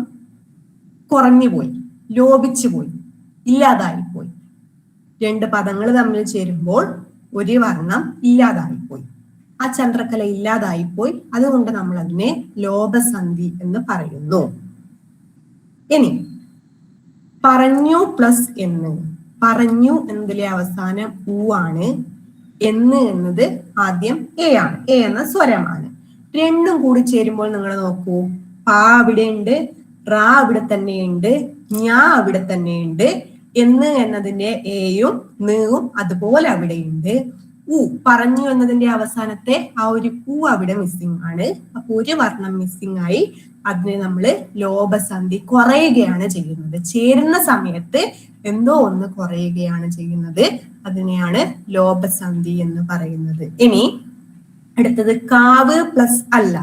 കുറഞ്ഞുപോയി, ലോപിച്ചു പോയി, ഇല്ലാതായിപ്പോയി. 2 പദങ്ങൾ തമ്മിൽ ചേരുമ്പോൾ ഒരു വർണ്ണം ഇല്ലാതായിപ്പോയി, ആ ചന്ദ്രക്കല ഇല്ലാതായിപ്പോയി. അതുകൊണ്ട് നമ്മൾ അതിനെ ലോഭസന്ധി എന്ന് പറയുന്നു. ഇനി പറഞ്ഞു പ്ലസ് എന്ന്. പറഞ്ഞു എന്നതിലെ അവസാനം ഉ ആണ്, എന്ന് എന്നത് ആദ്യം എ ആണ്. എ എന്ന സ്വരമാണ്. രണ്ടും കൂടി ചേരുമ്പോൾ നിങ്ങൾ നോക്കൂ, പാ അവിടെ ഉണ്ട്, റാ അവിടെ തന്നെയുണ്ട്, ഞാ അവിടെ തന്നെയുണ്ട്. എന്ന് എന്നതിന്റെ എയും നീവും അതുപോലെ അവിടെയുണ്ട്. ഉ പറഞ്ഞു എന്നതിന്റെ അവസാനത്തെ ആ ഒരു ഉ അവിടെ മിസ്സിംഗ് ആണ്. അപ്പൊ ഒരു വർണ്ണം മിസ്സിംഗ് ആയി. അതിനെ നമ്മൾ ലോഭസന്ധി, കുറയുകയാണ് ചെയ്യുന്നത്. ചേരുന്ന സമയത്ത് എന്തോ ഒന്ന് കുറയുകയാണ് ചെയ്യുന്നത്. അതിനെയാണ് ലോഭസന്ധി എന്ന് പറയുന്നത്. ഇനി അടുത്തത് കാവ് പ്ലസ് അല്ല.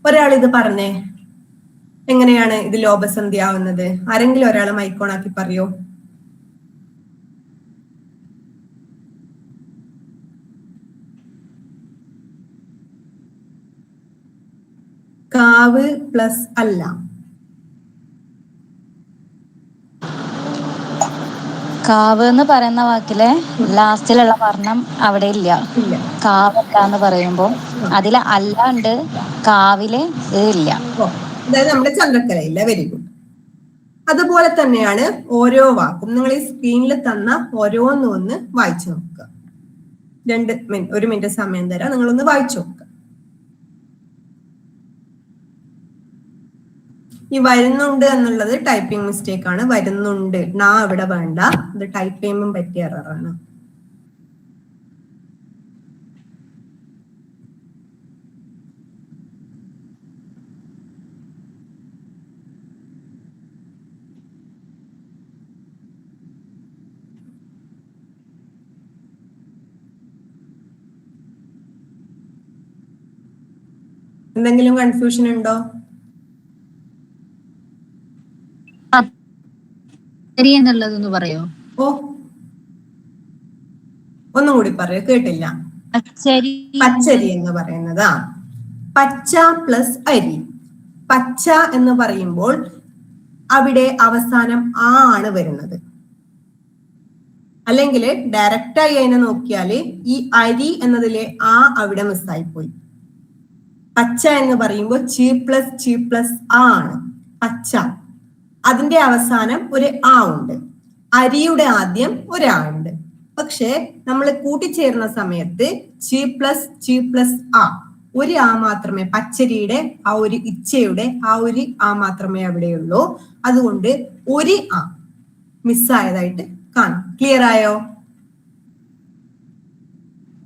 ഒരാൾ ഇത് പറഞ്ഞേ, എങ്ങനെയാണ് ഇത് ലോഭസന്ധി ആവുന്നത്? ആരെങ്കിലും ഒരാൾ മൈക്കോണാക്കി പറയോ? കാവ് പ്ലസ് അല്ല. കാവ് എന്ന് പറയുന്ന വാക്കിലെ ലാസ്റ്റിലുള്ള വർണ്ണം അവിടെ ഇല്ല. ഇല്ല. കാവല്ല എന്ന് പറയുമ്പോൾ അതില് അല്ല ഉണ്ട്, കാവില് ഇല്ല. അതായത് നമ്മുടെ ചന്ദ്രക്കലയില്ല. Very good. അതുപോലെ തന്നെയാണ് ഓരോ വാക്കും. നിങ്ങൾ ഈ സ്ക്രീനിൽ തന്ന ഓരോന്നും ഒന്ന് വായിച്ചു നോക്കുക. 1 മിനിറ്റ് സമയം തരാം, നിങ്ങളൊന്ന് വായിച്ചു നോക്കുക. ഈ വരുന്നുണ്ട് എന്നുള്ളത് ടൈപ്പിംഗ് മിസ്റ്റേക്ക് ആണ്. വരുന്നുണ്ട് നാ ഇവിടെ വേണ്ട, ഇത് ടൈപ്പ് ചെയ്യുമ്പോൾ പറ്റിയ എററാണ്. എന്തെങ്കിലും കൺഫ്യൂഷൻ ഉണ്ടോ? എന്നുള്ളതൊന്ന് പറയോ? ഓ, ഒന്നും കൂടി പറയോ, കേട്ടില്ല. പച്ചരി എന്ന് പറയുന്നതാ. പച്ച പ്ലസ് അരി. പച്ച എന്ന് പറയുമ്പോൾ അവിടെ അവസാനം ആ ആണ് വരുന്നത്. അല്ലെങ്കിൽ ഡയറക്റ്റായി അതിനെ നോക്കിയാല് ഈ അരി എന്നതിലെ ആ അവിടെ മിസ്സായി പോയി. പച്ച എന്ന് പറയുമ്പോൾ ചി പ്ലസ് ആ ആണ് പച്ച. അതിന്റെ അവസാനം ഒരു ആ ഉണ്ട്. അരിയുടെ ആദ്യം ഒരു ആ ഉണ്ട്. പക്ഷെ നമ്മൾ കൂട്ടിച്ചേർന്ന സമയത്ത് ചി പ്ലസ് ആ, ഒരു ആ മാത്രമേ, പച്ചരിയുടെ ആ ഒരു ഇച്ചയുടെ ആ ഒരു ആ മാത്രമേ അവിടെയുള്ളൂ. അതുകൊണ്ട് ഒരു ആ മിസ്സായതായിട്ട് കാണാം. ക്ലിയർ ആയോ?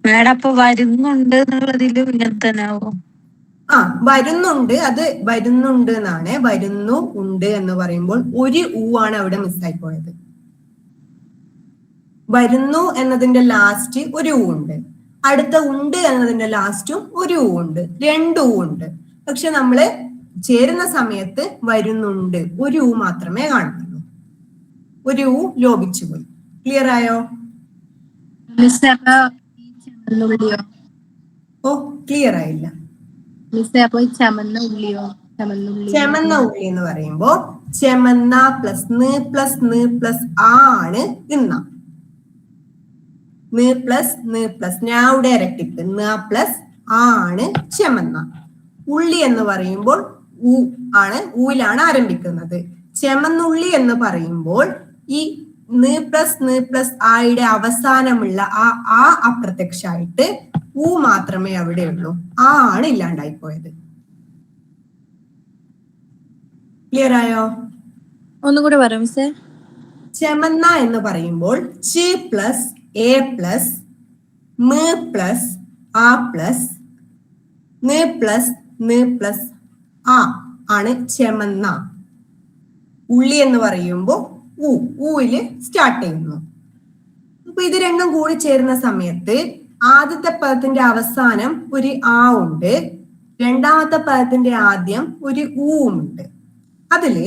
മാഡം അപ്പൊ വരുന്നുണ്ട് എന്നുള്ളതിലും ഇങ്ങനെ തന്നെ ആവോ? ആ, വരുന്നുണ്ട്, അത് വരുന്നുണ്ട് എന്നാണ്. വരുന്നു ഉണ്ട് എന്ന് പറയുമ്പോൾ ഒരു ഊ ആണ് അവിടെ മിസ്സായി പോയത്. വരുന്നു എന്നതിന്റെ ലാസ്റ്റ് ഒരു ഊ ഉണ്ട്. അടുത്ത ഉണ്ട് എന്നതിന്റെ ലാസ്റ്റും ഒരു ഊ ഉണ്ട്. 2 ഊ ഉണ്ട്. പക്ഷെ നമ്മള് ചേരുന്ന സമയത്ത് വരുന്നുണ്ട് ഒരു ഊ മാത്രമേ കാണുന്നുള്ളൂ. ഒരു ഊ ലോപിച്ചു പോയി. ക്ലിയർ ആയോ? ഓ, ക്ലിയർ ആയില്ല. ചമന്ന ഉള്ളിയോ? ചെമന്ന ഉള്ളി എന്ന് പറയുമ്പോ ചെമന്ന പ്ലസ് ആണ് ഇന്ന. ഞാവിടെ ഇരട്ടിപ്പ് പ്ലസ് ആണ് ചെമന്ന. ഉള്ളി എന്ന് പറയുമ്പോൾ ഊ ആണ്, ഊയിലാണ് ആരംഭിക്കുന്നത്. ചെമന്നുള്ളി എന്ന് പറയുമ്പോൾ ഈ പ്ലസ് ആയുടെ അവസാനമുള്ള ആ അപ്രത്യക്ഷമായിട്ട് ഊ മാത്രമേ അവിടെ ഉള്ളൂ. ആ ആണ് ഇല്ലാണ്ടായി പോയത്. ക്ലിയർ ആയോ? ഒന്നുകൂടി പറയാം മിസ്സേ. ചെമന്ന എന്ന് പറയുമ്പോൾ ചി പ്ലസ് എ പ്ലസ് മ് പ്ലസ് ആ പ്ലസ് പ്ലസ് ആ ആണ് ചെമന്ന. ഉള്ളി എന്ന് പറയുമ്പോൾ ഊയില് സ്റ്റാർട്ട് ചെയ്യുന്നു. അപ്പൊ ഇത് രണ്ടും കൂടി ചേരുന്ന സമയത്ത് ആദ്യത്തെ പദത്തിന്റെ അവസാനം ഒരു ആ ഉണ്ട്, രണ്ടാമത്തെ പദത്തിന്റെ ആദ്യം ഒരു ഊമുണ്ട്. അതില്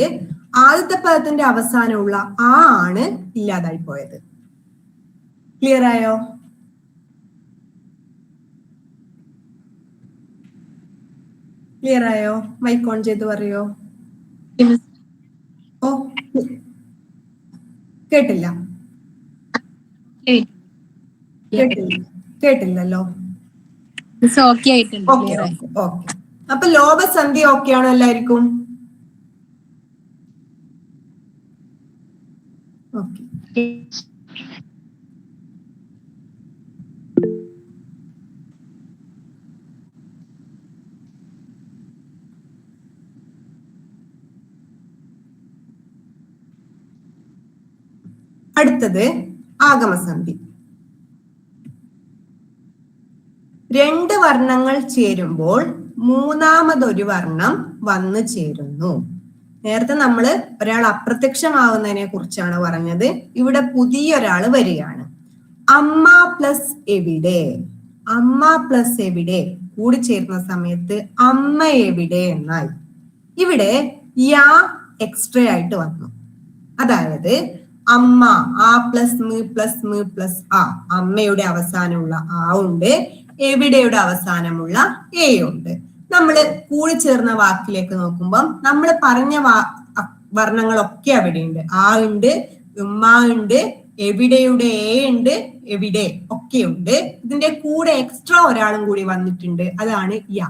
ആദ്യത്തെ പദത്തിന്റെ അവസാനമുള്ള ആ ആണ് ഇല്ലാതായി പോയത്. ക്ലിയർ ആയോ? ക്ലിയർ ആയോ? മൈക്ക് ഓൺ ചെയ്ത് പറയോ. ഓ, കേട്ടില്ല. കേട്ടില്ലല്ലോ. ഓക്കെ. അപ്പൊ ലോപസന്ധി ഓക്കെ ആണോ എല്ലാവർക്കും? ഓക്കെ. അടുത്തത് ആഗമസന്ധി. 2 വർണ്ണങ്ങൾ ചേരുമ്പോൾ മൂന്നാമതൊരു വർണ്ണം വന്നു ചേരുന്നു. നേരത്തെ നമ്മൾ ഒരാൾ അപ്രത്യക്ഷമാവുന്നതിനെ കുറിച്ചാണ് പറഞ്ഞത്. ഇവിടെ പുതിയൊരാള് വരികയാണ്. അമ്മ പ്ലസ് എവിടെ, അമ്മ പ്ലസ് എവിടെ കൂടി ചേരുന്ന സമയത്ത് അമ്മ എവിടെ എന്നായി. ഇവിടെ യാ എക്സ്ട്രാ ആയിട്ട് വന്നു. അതായത് അമ്മ ആ പ്ലസ് മ് പ്ലസ് ആ, അമ്മയുടെ അവസാനമുള്ള ആ ഉണ്ട്, എവിടെയുടെ അവസാനമുള്ള എ ഉണ്ട്. നമ്മൾ കൂടിച്ചേർന്ന വാക്കിലേക്ക് നോക്കുമ്പം നമ്മൾ പറഞ്ഞ വർണ്ണങ്ങളൊക്കെ അവിടെയുണ്ട്. ആ ഉണ്ട്, ഉമ്മ ഉണ്ട്, എവിടെയുടെ എ ഉണ്ട്, എവിടെ ഒക്കെ ഉണ്ട്. ഇതിന്റെ കൂടെ എക്സ്ട്രാ ഒരാളും കൂടി വന്നിട്ടുണ്ട്, അതാണ് യാ.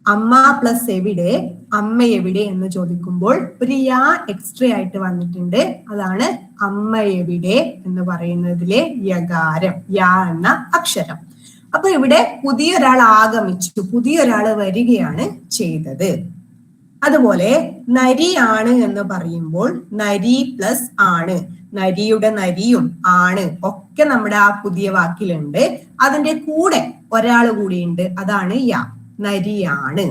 അമ്മ പ്ലസ് എവിടെ, അമ്മ എവിടെ എന്ന് ചോദിക്കുമ്പോൾ ഒരു യാ എക്സ്ട്രാ ആയിട്ട് വന്നിട്ടുണ്ട്, അതാണ് അമ്മ എവിടെ എന്ന് പറയുന്നതിലെ യകാരം, യാ എന്ന അക്ഷരം. അപ്പൊ ഇവിടെ പുതിയൊരാൾ ആഗമിച്ചു, പുതിയൊരാൾ വരികയാണ് ചെയ്തത്. അതുപോലെ നരിയാണ് എന്ന് പറയുമ്പോൾ നരി പ്ലസ് ആണ്, നരിയുടെ നരിയും ആണ് ഒക്കെ നമ്മുടെ ആ പുതിയ വാക്കിലുണ്ട്. അതിന്റെ കൂടെ ഒരാൾ കൂടിയുണ്ട്, അതാണ് യാ, നരിയാണ്.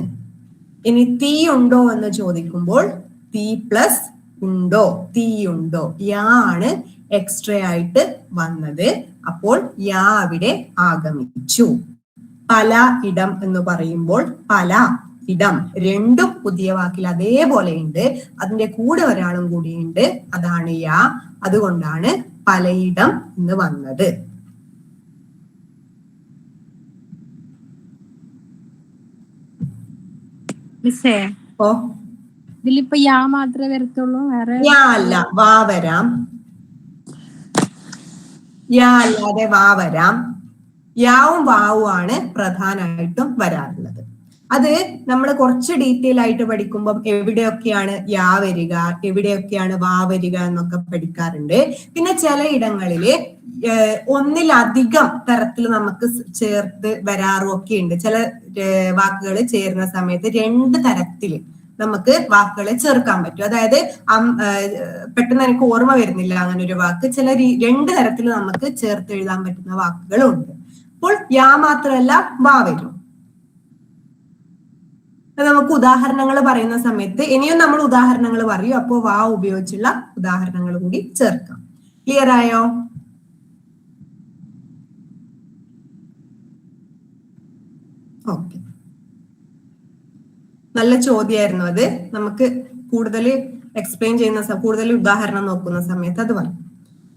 ഇനി തീ ഉണ്ടോ എന്ന് ചോദിക്കുമ്പോൾ തീ പ്ലസ് ഉണ്ടോ, തീ ഉണ്ടോ, യാ ആണ് എക്സ്ട്രാ ആയിട്ട് വന്നത്, അപ്പോൾ യാ അവിടെ ആഗമിച്ചു. പല ഇടം എന്ന് പറയുമ്പോൾ പല ഇടം രണ്ടും പുതിയ വാക്കിൽ അതേപോലെ ഉണ്ട്, അതിന്റെ കൂടെ ഒരാളും കൂടിയുണ്ട്, അതാണ് യാ, അതുകൊണ്ടാണ് പലയിടം എന്ന് വന്നത്. ഓ ഇതിലിപ്പോ യാ മാത്രമേ വരത്തുള്ളൂ, വേറെ യാ അല്ല വാ വരാം, യാ അല്ലാതെ വാ വരാം. യാവും വാവും ആണ് പ്രധാനമായിട്ടും വരാറുള്ളത്. അത് നമ്മൾ കുറച്ച് ഡീറ്റെയിൽ ആയിട്ട് പഠിക്കുമ്പോൾ എവിടെയൊക്കെയാണ് യാ വരിക, എവിടെയൊക്കെയാണ് വാ വരിക എന്നൊക്കെ പഠിക്കാറുണ്ട്. പിന്നെ ചിലയിടങ്ങളില് ഒന്നിലധികം തരത്തിൽ നമുക്ക് ചേർത്ത് വരാറും ഒക്കെ ഉണ്ട്. ചില വാക്കുകൾ ചേരുന്ന സമയത്ത് രണ്ട് തരത്തില് നമുക്ക് വാക്കുകളെ ചേർക്കാൻ പറ്റും. അതായത് പെട്ടെന്ന് എനിക്ക് ഓർമ്മ വരുന്നില്ല അങ്ങനെ ഒരു വാക്ക്. ചില രണ്ട് തരത്തിൽ നമുക്ക് ചേർത്ത് എഴുതാൻ പറ്റുന്ന വാക്കുകളും ഉണ്ട്. അപ്പോൾ യാ മാത്രമല്ല വാ വരും. നമുക്ക് ഉദാഹരണങ്ങൾ പറയുന്ന സമയത്ത് ഇനിയും നമ്മൾ ഉദാഹരണങ്ങൾ പറയും, അപ്പോൾ വാ ഉപയോഗിച്ചുള്ള ഉദാഹരണങ്ങൾ കൂടി ചേർക്കാം. ക്ലിയർ ആയോ? ഓക്കെ, നല്ല ചോദ്യമായിരുന്നു അത്. നമുക്ക് കൂടുതൽ എക്സ്പ്ലെയിൻ ചെയ്യുന്ന കൂടുതൽ ഉദാഹരണം നോക്കുന്ന സമയത്ത് അത് പറയും.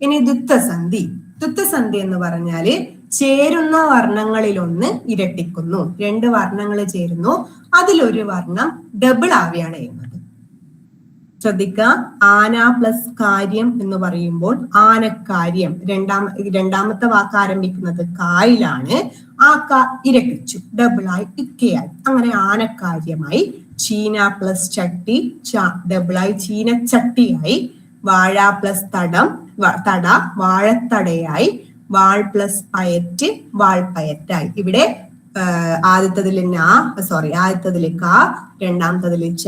ഇനി ദ്വിത്വസന്ധി. ദ്വിത്വസന്ധി എന്ന് പറഞ്ഞാല് ചേരുന്ന വർണ്ണങ്ങളിലൊന്ന് ഇരട്ടിക്കുന്നു. രണ്ട് വർണ്ണങ്ങൾ ചേരുന്നു, അതിലൊരു വർണ്ണം ഡബിൾ ആവുകയാണ് ചെയ്യുന്നത്. ശ്രദ്ധിക്കുക, ആന പ്ലസ് കാര്യം എന്ന് പറയുമ്പോൾ ആനക്കാര്യം, രണ്ടാമത്തെ വാക്ക് ആരംഭിക്കുന്നത് കായിലാണ്. ആ ഇരട്ടിച്ചു, ഡബിളായി ഇക്കയായി, അങ്ങനെ ആനക്കാര്യമായി. ചീന പ്ലസ് ചട്ടി, ഡബിളായി ചീനച്ചട്ടിയായി. വാഴ പ്ലസ് തട, വാഴത്തടയായി. വാൾ പ്ലസ് പയറ്റ്, വാൾപ്പയറ്റായി. ഇവിടെ ആദ്യത്തതില് ആദ്യത്തതില് ക, രണ്ടാമത്തതില് ച,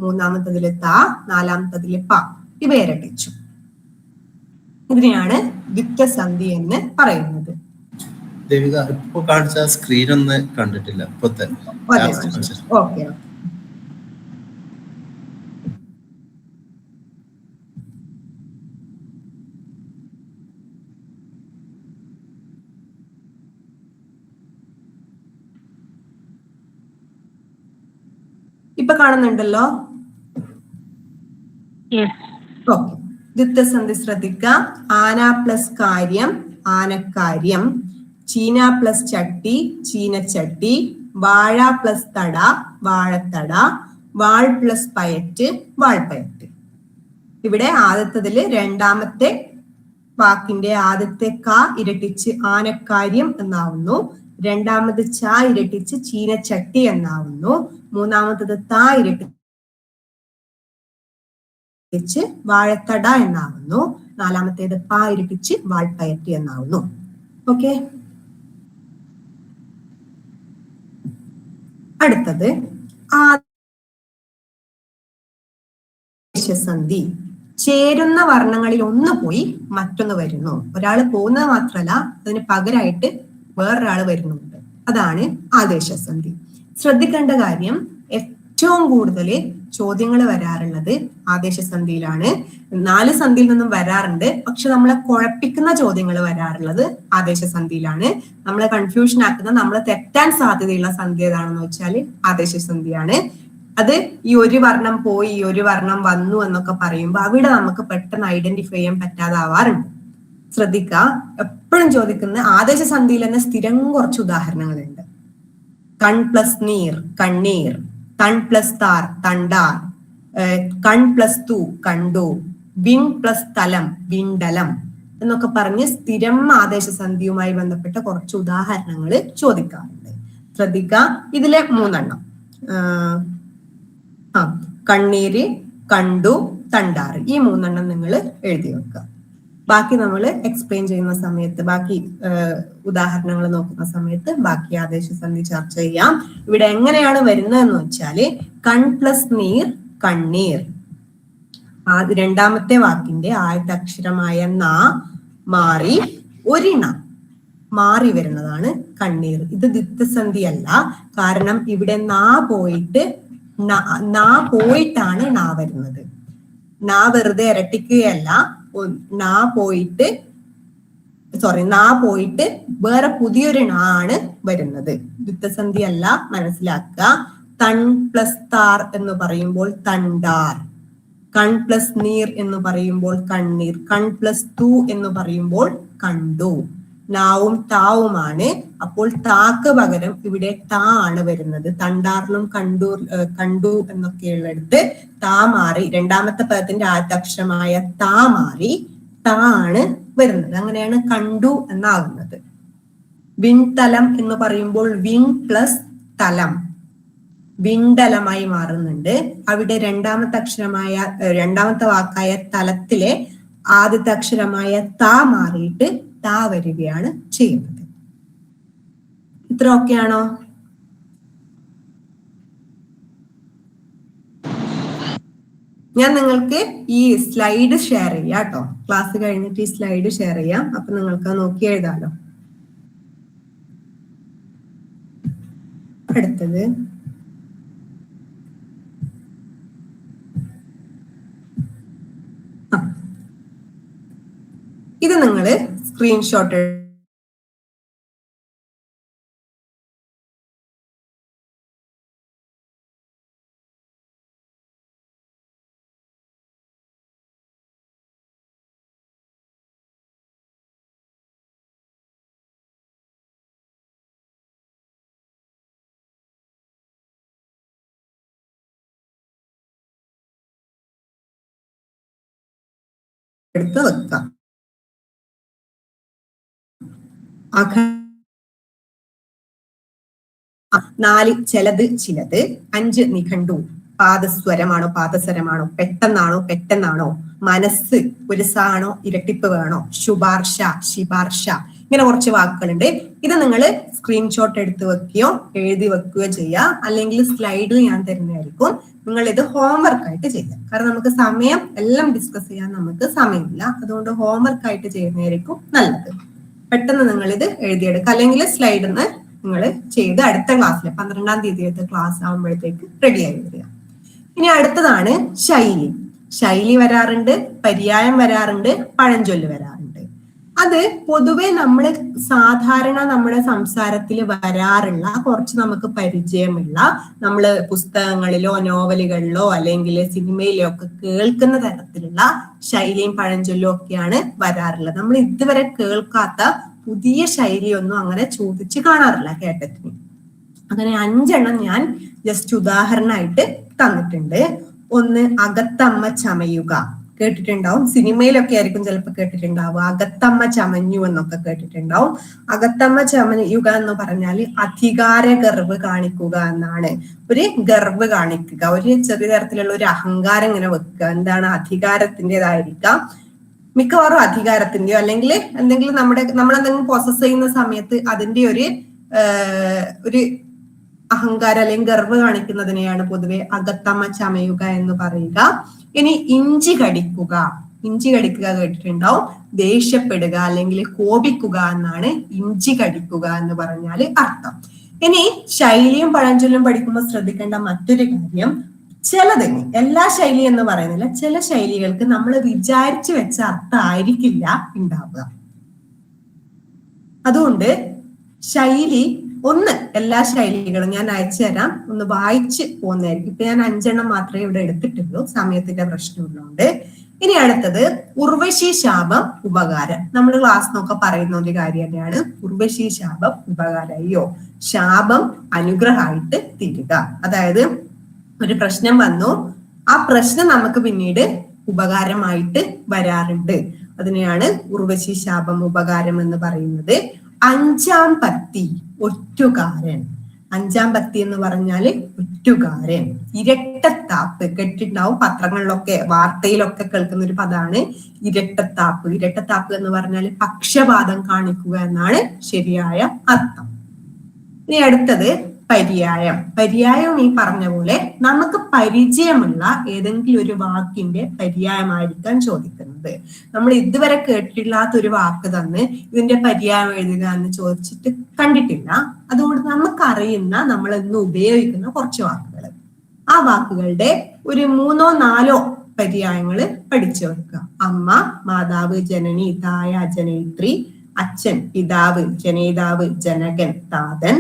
മൂന്നാമത്തതില് ത, നാലാമത്തതില് പ, ഇവ ഇരട്ടിച്ചു. ഇതിനെയാണ് ദ്വിത്വസന്ധി എന്ന് പറയുന്നത്. ദേവിക ഇപ്പൊ കാണിച്ച സ്ക്രീൻ ഒന്ന് കണ്ടിട്ടില്ല. ഓക്കെ, ഇപ്പൊ കാണുന്നുണ്ടല്ലോ. ഓക്കെ, ദ്വിത്വസന്ധി ശ്രദ്ധിക്കുക. ആന പ്ലസ് കാര്യം, ആനക്കാര്യം. ചീന പ്ലസ് ചട്ടി, ചീനച്ചട്ടി. വാഴ പ്ലസ് തട, വാഴത്തട. വാൾ പ്ലസ് പയറ്റ്, വാൾപ്പയറ്റ്. ഇവിടെ ആദ്യത്തതില് രണ്ടാമത്തെ വാക്കിന്റെ ആദ്യത്തെ ക ഇരട്ടിച്ച് ആനക്കാര്യം എന്നാവുന്നു. രണ്ടാമത് ച ഇരട്ടിച്ച് ചീനച്ചട്ടി എന്നാവുന്നു. മൂന്നാമത്തത് ത ഇരട്ടിച്ച് വാഴത്തട എന്നാവുന്നു. നാലാമത്തേത് പ ഇരട്ടിച്ച് വാൾപ്പയറ്റ് എന്നാവുന്നു. ഓക്കെ, അടുത്തത് ആദേശസന്ധി. ചേരുന്ന വർണ്ണങ്ങളിൽ ഒന്ന് പോയി മറ്റൊന്ന് വരുന്നു. ഒരാള് പോകുന്നത് മാത്രമല്ല, അതിന് പകരമായിട്ട് വേറൊരാള് വരുന്നുണ്ട്, അതാണ് ആദേശസന്ധി. ശ്രദ്ധിക്കേണ്ട കാര്യം, ഏറ്റവും കൂടുതൽ ചോദ്യങ്ങൾ വരാറുള്ളത് ആദേശസന്ധിയിലാണ്. 4 സന്ധിയിൽ നിന്നും വരാറുണ്ട്, പക്ഷെ നമ്മളെ കുഴപ്പിക്കുന്ന ചോദ്യങ്ങൾ വരാറുള്ളത് ആദേശസന്ധിയിലാണ്. നമ്മളെ കൺഫ്യൂഷൻ ആക്കുന്ന, നമ്മളെ തെറ്റാൻ സാധ്യതയുള്ള സന്ധി ഏതാണെന്ന് വെച്ചാൽ ആദേശസന്ധിയാണ്. അത് ഈ ഒരു വർണ്ണം പോയി ഈ ഒരു വർണ്ണം വന്നു എന്നൊക്കെ പറയുമ്പോൾ അവിടെ നമുക്ക് പെട്ടെന്ന് ഐഡന്റിഫൈ ചെയ്യാൻ പറ്റാതാവാറുണ്ട്. ശ്രദ്ധിക്കുക, എപ്പോഴും ചോദിക്കുന്ന ആദേശസന്ധിയിൽ തന്നെ സ്ഥിരം കുറച്ച് ഉദാഹരണങ്ങളുണ്ട്. കൺ പ്ലസ് നീർ കണ്ണീർ, തൺ പ്ലസ് താർ തണ്ടാർ, കൺ പ്ലസ് തു കണ്ടു, വിൺ പ്ലസ് തലം വിണ്ടലം എന്നൊക്കെ പറഞ്ഞ് സ്ഥിരം ആദേശസന്ധിയുമായി ബന്ധപ്പെട്ട കുറച്ച് ഉദാഹരണങ്ങൾ ചോദിക്കാറുണ്ട്. ശ്രദ്ധിക്കുക, ഇതിലെ 3 കണ്ണീര്, കണ്ടു, തണ്ടാറ്, ഈ 3 നിങ്ങൾ എഴുതി വെക്കുക. ബാക്കി നമ്മൾ എക്സ്പ്ലെയിൻ ചെയ്യുന്ന സമയത്ത്, ബാക്കി ഉദാഹരണങ്ങൾ നോക്കുന്ന സമയത്ത് ബാക്കി ആദേശസന്ധി ചർച്ച ചെയ്യാം. ഇവിടെ എങ്ങനെയാണ് വരുന്നതെന്ന് വെച്ചാല് കൺ പ്ലസ് നീർ കണ്ണീർ, രണ്ടാമത്തെ വാക്കിന്റെ ആദ്യത്തെ അക്ഷരമായ നാ മാറി ഒരിണ മാറി വരുന്നതാണ് കണ്ണീർ. ഇത് ദ്വിത്വസന്ധി അല്ല, കാരണം ഇവിടെ നാ പോയിട്ടാണ് നാ വരുന്നത്. നാ വെറുതെ ഇരട്ടിക്കുകയല്ല, നാ പോയിട്ട് വേറെ പുതിയൊരു നാ ആണ് വരുന്നത്. ദ്വിത്വസന്ധി അല്ല, മനസ്സിലാക്കുക. തൺ പ്ലസ് താർ എന്ന് പറയുമ്പോൾ തണ്ടാർ, കൺ പ്ലസ് നീർ എന്ന് പറയുമ്പോൾ കണ്ണീർ, കൺ പ്ലസ് തു എന്ന് പറയുമ്പോൾ കണ്ടു. നാവും താവുമാണ്. അപ്പോൾ താക്ക് പകരം ഇവിടെ താ ആണ് വരുന്നത്. തണ്ടാറിനും കണ്ടു എന്നൊക്കെയുള്ളിടത്ത് താ മാറി, രണ്ടാമത്തെ പദത്തിന്റെ ആദ്യത്തെ അക്ഷരമായ താ മാറി താ ആണ് വരുന്നത്. അങ്ങനെയാണ് കണ്ടു എന്നാകുന്നത്. വിൺതലം എന്ന് പറയുമ്പോൾ വിൺ പ്ലസ് തലം വിണ്ടലമായി മാറുന്നുണ്ട്. അവിടെ രണ്ടാമത്തെ വാക്കായ തലത്തിലെ ആദ്യത്തെ അക്ഷരമായ താ മാറിയിട്ട് താ വരികയാണ് ചെയ്യുന്നത്. ഇത്ര ഓക്കെയാണോ? ഞാൻ നിങ്ങൾക്ക് ഈ സ്ലൈഡ് ഷെയർ ചെയ്യാം കേട്ടോ. ക്ലാസ് കഴിഞ്ഞിട്ട് ഈ സ്ലൈഡ് ഷെയർ ചെയ്യാം. അപ്പൊ നിങ്ങൾക്ക് നോക്കി എഴുതാലോ. അടുത്തത് ഇത് നിങ്ങൾ സ്ക്രീൻഷോട്ട് എടുത്ത് വെക്കാം. 4 ചിലത് ചിലത്, 5 നിഘണ്ടു, പാദസ്വരമാണോ പാദസരമാണോ, പെട്ടെന്നാണോ, മനസ്സ് പുരുസാണോ ഇരട്ടിപ്പ് വേണോ, ശുപാർശ ശിപാർശ, ഇങ്ങനെ കുറച്ച് വാക്കുകളുണ്ട്. ഇത് നിങ്ങൾ സ്ക്രീൻഷോട്ട് എടുത്ത് വെക്കുകയോ എഴുതി വെക്കുകയോ ചെയ്യുക. അല്ലെങ്കിൽ സ്ലൈഡ് ഞാൻ തരുന്നതായിരിക്കും. നിങ്ങൾ ഇത് ഹോംവർക്ക് ആയിട്ട് ചെയ്യുക. കാരണം നമുക്ക് സമയം എല്ലാം ഡിസ്കസ് ചെയ്യാൻ നമുക്ക് സമയമില്ല. അതുകൊണ്ട് ഹോംവർക്ക് ആയിട്ട് ചെയ്യുന്നതായിരിക്കും നല്ലത്. പെട്ടെന്ന് നിങ്ങൾ ഇത് എഴുതിയെടുക്കുക. അല്ലെങ്കിൽ സ്ലൈഡിൽ നിന്ന് നിങ്ങൾ ചെയ്ത് അടുത്ത ക്ലാസ്സിൽ 12-ാം തീയതിയത്തെ ക്ലാസ് ആകുമ്പോഴത്തേക്ക് റെഡിയായി വരിക. ഇനി അടുത്തതാണ് ശൈലി. ശൈലി വരാറുണ്ട്, പര്യായം വരാറുണ്ട്, പഴഞ്ചൊല്ല് വരാറുണ്ട്. അത് പൊതുവെ നമ്മൾ സാധാരണ നമ്മുടെ സംസാരത്തിൽ വരാറുള്ള കുറച്ച് നമുക്ക് പരിചയമുള്ള, നമ്മൾ പുസ്തകങ്ങളിലോ നോവലുകളിലോ അല്ലെങ്കിൽ സിനിമയിലോ ഒക്കെ കേൾക്കുന്ന തരത്തിലുള്ള ശൈലിയും പഴഞ്ചൊല്ലും ഒക്കെയാണ് വരാറുള്ളത്. നമ്മൾ ഇതുവരെ കേൾക്കാത്ത പുതിയ ശൈലിയൊന്നും അങ്ങനെ ചോദിച്ച് കാണാറില്ല കേട്ടത്തിന്. അങ്ങനെ 5 എണ്ണം ഞാൻ ജസ്റ്റ് ഉദാഹരണമായിട്ട് തന്നിട്ടുണ്ട്. ഒന്ന്, അകത്തമ്മ ചമയുക. കേട്ടിട്ടുണ്ടാവും, സിനിമയിലൊക്കെ ആയിരിക്കും ചിലപ്പോൾ കേട്ടിട്ടുണ്ടാവുക. അകത്തമ്മ ചമഞ്ഞു എന്നൊക്കെ കേട്ടിട്ടുണ്ടാവും. അകത്തമ്മ ചമയുക എന്ന് പറഞ്ഞാല് അധികാര ഗർവ് കാണിക്കുക എന്നാണ്. ഒരു ഗർവ് കാണിക്കുക, ഒരു ചെറിയ തരത്തിലുള്ള ഒരു അഹങ്കാരം ഇങ്ങനെ വെക്കുക. എന്താണ്? അധികാരത്തിൻ്റെതായിരിക്കാം, മിക്കവാറും അധികാരത്തിന്റെയോ അല്ലെങ്കിൽ എന്തെങ്കിലും നമ്മളെന്തെങ്കിലും പ്രോസസ് ചെയ്യുന്ന സമയത്ത് അതിന്റെ ഒരു അഹങ്കാരം അല്ലെങ്കിൽ ഗർവ് കാണിക്കുന്നതിനെയാണ് പൊതുവെ അകത്തമ്മ ചമയുക എന്ന് പറയുക. ഇനി ഇഞ്ചി കടിക്കുക. ഇഞ്ചി കടിക്കുക കേട്ടിട്ടുണ്ടാവും. ദേഷ്യപ്പെടുക അല്ലെങ്കിൽ കോപിക്കുക എന്നാണ് ഇഞ്ചി കടിക്കുക എന്ന് പറഞ്ഞാല് അർത്ഥം. ഇനി ശൈലിയും പഴഞ്ചൊല്ലും പഠിക്കുമ്പോൾ ശ്രദ്ധിക്കേണ്ട മറ്റൊരു കാര്യം, ചിലതിന്, എല്ലാ ശൈലി എന്ന് പറയുന്നില്ല, ചില ശൈലികൾക്ക് നമ്മൾ വിചാരിച്ചു വെച്ച അർത്ഥം ആയിരിക്കില്ല ഉണ്ടാവുക. അതുകൊണ്ട് ശൈലി ഒന്ന്, എല്ലാ ശൈലികളും ഞാൻ അയച്ചു തരാം, ഒന്ന് വായിച്ച് പോകുന്നതായിരിക്കും. ഇപ്പൊ ഞാൻ 5 എണ്ണം മാത്രമേ ഇവിടെ എടുത്തിട്ടുള്ളൂ, സമയത്തിന്റെ പ്രശ്നമുള്ളതുകൊണ്ട്. ഇനി അടുത്തത് ഉർവശി ശാപം ഉപകാരം. നമ്മൾ ക്ലാസ്സിനൊക്കെ പറയുന്ന ഒരു കാര്യം തന്നെയാണ് ഉർവശി ശാപം ഉപകാരം. അയ്യോ, ശാപം അനുഗ്രഹമായിട്ട് തീരുക. അതായത് ഒരു പ്രശ്നം വന്നു, ആ പ്രശ്നം നമുക്ക് പിന്നീട് ഉപകാരമായിട്ട് വരാറുണ്ട്. അതിനെയാണ് ഉർവശി ശാപം ഉപകാരം എന്ന് പറയുന്നത്. അഞ്ചാം പത്തി ഒറ്റുകാരൻ. അഞ്ചാം പത്തി എന്ന് പറഞ്ഞാല് ഒറ്റുകാരൻ. ഇരട്ടത്താപ്പ് കേട്ടിട്ടുണ്ടാവും, പത്രങ്ങളിലൊക്കെ വാർത്തയിലൊക്കെ കേൾക്കുന്ന ഒരു പദമാണ് ഇരട്ടത്താപ്പ്. ഇരട്ടത്താപ്പ് എന്ന് പറഞ്ഞാൽ പക്ഷപാതം കാണിക്കുക എന്നാണ് ശരിയായ അർത്ഥം. ഇനി അടുത്തത് പര്യായം. പര്യായം ഈ പറഞ്ഞ പോലെ നമുക്ക് പരിചയമുള്ള ഏതെങ്കിലും ഒരു വാക്കിന്റെ പര്യായമായിരിക്കാൻ ചോദിക്കുന്നത്. നമ്മൾ ഇതുവരെ കേട്ടിട്ടില്ലാത്ത ഒരു വാക്ക് തന്ന് ഇതിന്റെ പര്യായം എഴുതുക എന്ന് ചോദിച്ചിട്ട് കണ്ടിട്ടില്ല. അതുകൊണ്ട് നമുക്കറിയുന്ന നമ്മൾ ഇന്ന് ഉപയോഗിക്കുന്ന കുറച്ച് വാക്കുകൾ, ആ വാക്കുകളുടെ ഒരു 3-4 പര്യായങ്ങള് പഠിച്ചു വെക്കുക. അമ്മ, മാതാവ്, ജനനി, തായ, ജനയിത്രി, അച്ഛൻ, പിതാവ്, ജനയിതാവ്, ജനകൻ, താതൻ,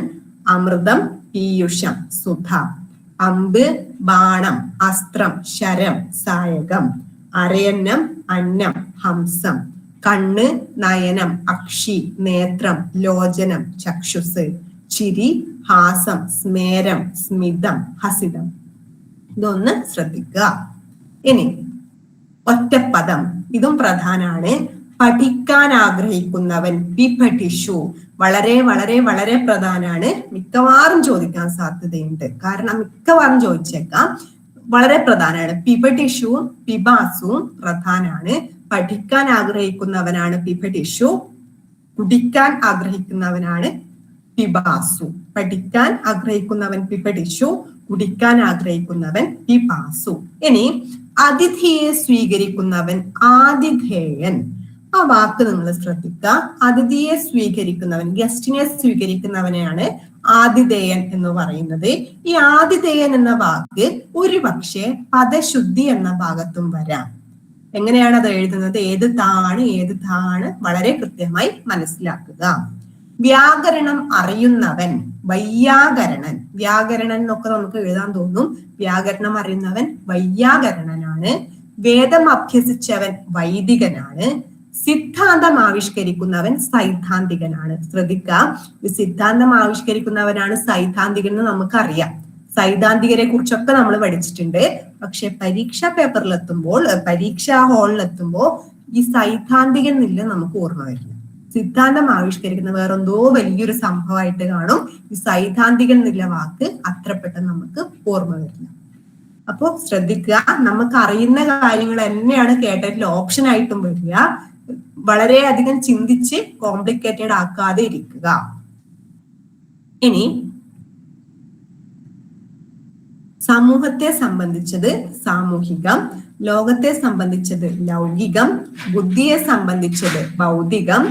അമൃതം, പീയൂഷം, സുധ, അമ്പ്, ബാണം, അസ്ത്രം, ശരം, സായകം, അരയന്നം, അന്നം, ഹംസം, കണ്ണ്, നയനം, അക്ഷി, നേത്രം, ലോചനം, ചക്ഷുസ്, ചിരി, ഹാസം, സ്മേരം, സ്മിതം, ഹസിതം. ഇതൊന്ന് ശ്രദ്ധിക്കുക. ഇനി ഒറ്റപ്പദം, ഇതും പ്രധാനാണ്. പഠിക്കാൻ ആഗ്രഹിക്കുന്നവൻ, പിപഠിഷു. വളരെ വളരെ വളരെ പ്രധാനമാണ്. മിക്കവാറും ചോദിക്കാൻ സാധ്യതയുണ്ട്, കാരണം മിക്കവാറും ചോദിച്ചേക്കാം. വളരെ പ്രധാനമാണ്. പിപഠിഷുവും പിബാസുവും പ്രധാനാണ്. പഠിക്കാൻ ആഗ്രഹിക്കുന്നവനാണ് പിപഠിഷു, കുടിക്കാൻ ആഗ്രഹിക്കുന്നവനാണ് പിബാസു. പഠിക്കാൻ ആഗ്രഹിക്കുന്നവൻ പിപഠിഷു, കുടിക്കാൻ ആഗ്രഹിക്കുന്നവൻ പിബാസു. ഇനി അതിഥിയെ സ്വീകരിക്കുന്നവൻ ആതിഥേയൻ. ആ വാക്ക് നിങ്ങൾ ശ്രദ്ധിക്കുക. അതിഥിയെ സ്വീകരിക്കുന്നവൻ, ഗസ്റ്റിനെ സ്വീകരിക്കുന്നവനെയാണ് ആതിഥേയൻ എന്ന് പറയുന്നത്. ഈ ആതിഥേയൻ എന്ന വാക്ക് ഒരു പക്ഷേ പദശുദ്ധി എന്ന ഭാഗത്തും വരാം. എങ്ങനെയാണ് അത് എഴുതുന്നത്? ഏത് താണ് വളരെ കൃത്യമായി മനസ്സിലാക്കുക. വ്യാകരണം അറിയുന്നവൻ വൈയാകരണൻ. വ്യാകരണൻ എന്നൊക്കെ നമുക്ക് എഴുതാൻ തോന്നും. വ്യാകരണം അറിയുന്നവൻ വൈയാകരണനാണ്. വേദം അഭ്യസിച്ചവൻ വൈദികനാണ്. സിദ്ധാന്തം ആവിഷ്കരിക്കുന്നവൻ സൈദ്ധാന്തികനാണ്. ശ്രദ്ധിക്കാം, സിദ്ധാന്തം ആവിഷ്കരിക്കുന്നവനാണ് സൈദ്ധാന്തികൻ എന്ന് നമുക്കറിയാം. സൈദ്ധാന്തികരെ കുറിച്ചൊക്കെ നമ്മൾ പഠിച്ചിട്ടുണ്ട്. പക്ഷെ പരീക്ഷാ പേപ്പറിലെത്തുമ്പോൾ, പരീക്ഷാ ഹാളിലെത്തുമ്പോൾ ഈ സൈദ്ധാന്തികൻ എന്നില്ല നമുക്ക് ഓർമ്മ വരില്ല. സിദ്ധാന്തം ആവിഷ്കരിക്കുന്ന വേറെന്തോ വലിയൊരു സംഭവമായിട്ട് കാണും. ഈ സൈദ്ധാന്തികൻ എന്നുള്ള വാക്ക് അത്ര പെട്ടെന്ന് നമുക്ക് ഓർമ്മ വരില്ല. അപ്പോ ശ്രദ്ധിക്കുക, നമുക്ക് അറിയുന്ന കാര്യങ്ങൾ തന്നെയാണ് കേട്ടതിൽ ഓപ്ഷൻ ആയിട്ടും വരിക. വളരെയധികം ചിന്തിച്ച് കോംപ്ലിക്കേറ്റഡ് ആക്കാതെ ഇരിക്കുക. ഇനി സമൂഹത്തെ സംബന്ധിച്ചത് സാമൂഹികം, ലോകത്തെ സംബന്ധിച്ചത് ലൗകികം, ബുദ്ധിയെ സംബന്ധിച്ചത് ഭൗതികം,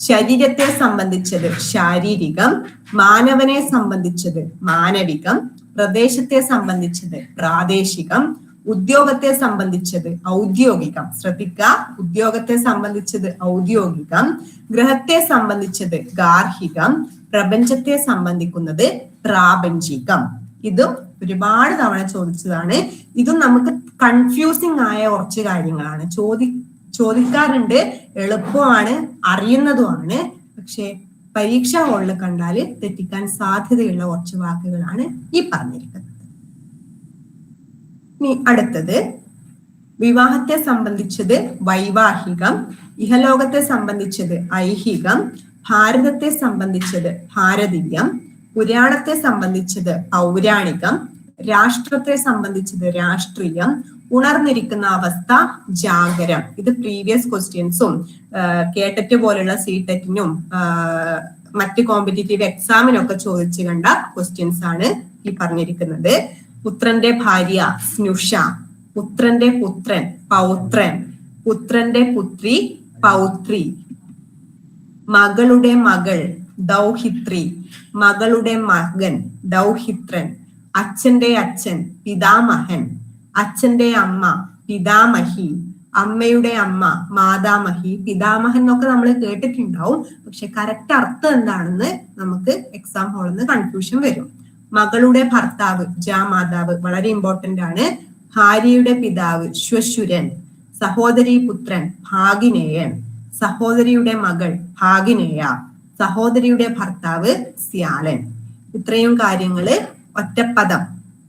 ശരീരത്തെ സംബന്ധിച്ചത് ശാരീരികം, മാനവനെ സംബന്ധിച്ചത് മാനവികം, പ്രദേശത്തെ സംബന്ധിച്ചത് പ്രാദേശികം, ഉദ്യോഗത്തെ സംബന്ധിച്ചത് ഔദ്യോഗികം. ശ്രദ്ധിക്കുക, ഉദ്യോഗത്തെ സംബന്ധിച്ചത് ഔദ്യോഗികം, ഗ്രഹത്തെ സംബന്ധിച്ചത് ഗാർഹികം, പ്രപഞ്ചത്തെ സംബന്ധിക്കുന്നത് പ്രാപഞ്ചികം. ഇതും ഒരുപാട് തവണ ചോദിച്ചതാണ്. ഇതും നമുക്ക് കൺഫ്യൂസിങ് ആയ കുറച്ച് കാര്യങ്ങളാണ്. ചോദിക്കാറുണ്ട്, എളുപ്പമാണ്, അറിയുന്നതുമാണ്. പക്ഷെ പരീക്ഷാ ഹാളിൽ കണ്ടാല് തെറ്റിക്കാൻ സാധ്യതയുള്ള കുറച്ച് വാക്കുകളാണ് ഈ പറഞ്ഞിരിക്കുന്നത്. ഇനി അടുത്തത് വിവാഹത്തെ സംബന്ധിച്ചത് വൈവാഹികം, ഇഹലോകത്തെ സംബന്ധിച്ചത് ഐഹികം, ഭാരതത്തെ സംബന്ധിച്ചത് ഭാരതീയം, പുരാണത്തെ സംബന്ധിച്ചത് പൗരാണികം, രാഷ്ട്രത്തെ സംബന്ധിച്ചത് രാഷ്ട്രീയം, ഉണർന്നിരിക്കുന്ന അവസ്ഥ ജാഗരം. ഇത് പ്രീവിയസ് ക്വസ്റ്റ്യൻസും കേട്ടറ്റ് പോലുള്ള സി-ടെറ്റിനും മറ്റ് കോമ്പറ്റേറ്റീവ് എക്സാമിനൊക്കെ ചോദിച്ചു കണ്ട ക്വസ്റ്റ്യൻസ് ആണ് ഈ പറഞ്ഞിരിക്കുന്നത്. പുത്രന്റെ ഭാര്യ സ്നുഷ, പുത്രന്റെ പുത്രൻ പൗത്രൻ, പുത്രന്റെ പുത്രി പൗത്രി, മകളുടെ മകൾ ദൗഹിത്രി, മകളുടെ മകൻ ദൗഹിത്രൻ, അച്ഛന്റെ അച്ഛൻ പിതാമഹൻ, അച്ഛന്റെ അമ്മ പിതാമഹി, അമ്മയുടെ അമ്മ മാതാമഹി. പിതാമഹൻ എന്നൊക്കെ നമ്മൾ കേട്ടിട്ടുണ്ടാവും, പക്ഷെ കറക്റ്റ് അർത്ഥം എന്താണെന്ന് നമുക്ക് എക്സാം ഹാളിൽ നിന്ന് കൺഫ്യൂഷൻ വരും. മകളുടെ ഭർത്താവ് ജാമാതാവ്, വളരെ ഇമ്പോർട്ടന്റ് ആണ്. ഭാര്യയുടെ പിതാവ് ശ്വശുരൻ, സഹോദരീ പുത്രൻ ഭാഗിനേയൻ, സഹോദരിയുടെ മകൾ ഭാഗിനേയ, സഹോദരിയുടെ ഭർത്താവ് സ്യാലൻ. ഇത്രയും കാര്യങ്ങള് ഒറ്റപ്പദം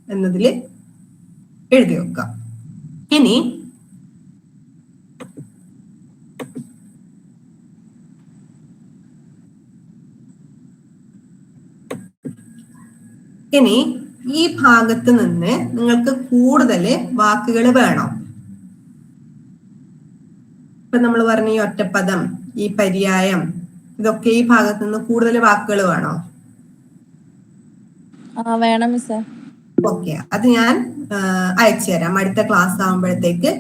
എന്നതിൽ എഴുതി വെക്കുക. ഇനി ഈ ഭാഗത്ത് നിന്ന് നിങ്ങൾക്ക് കൂടുതൽ വാക്കുകൾ വേണം. ഇപ്പൊ നമ്മൾ പറഞ്ഞ ഈ ഒറ്റപ്പദം, ഈ പര്യായം, ഇതൊക്കെ ഈ ഭാഗത്ത് നിന്ന് കൂടുതൽ വാക്കുകൾ വേണോ? വേണം മിസ്സേ. ഓക്കെ, അത് ഞാൻ അയച്ചു തരാം. അടുത്ത ക്ലാസ് ആകുമ്പോഴത്തേക്ക്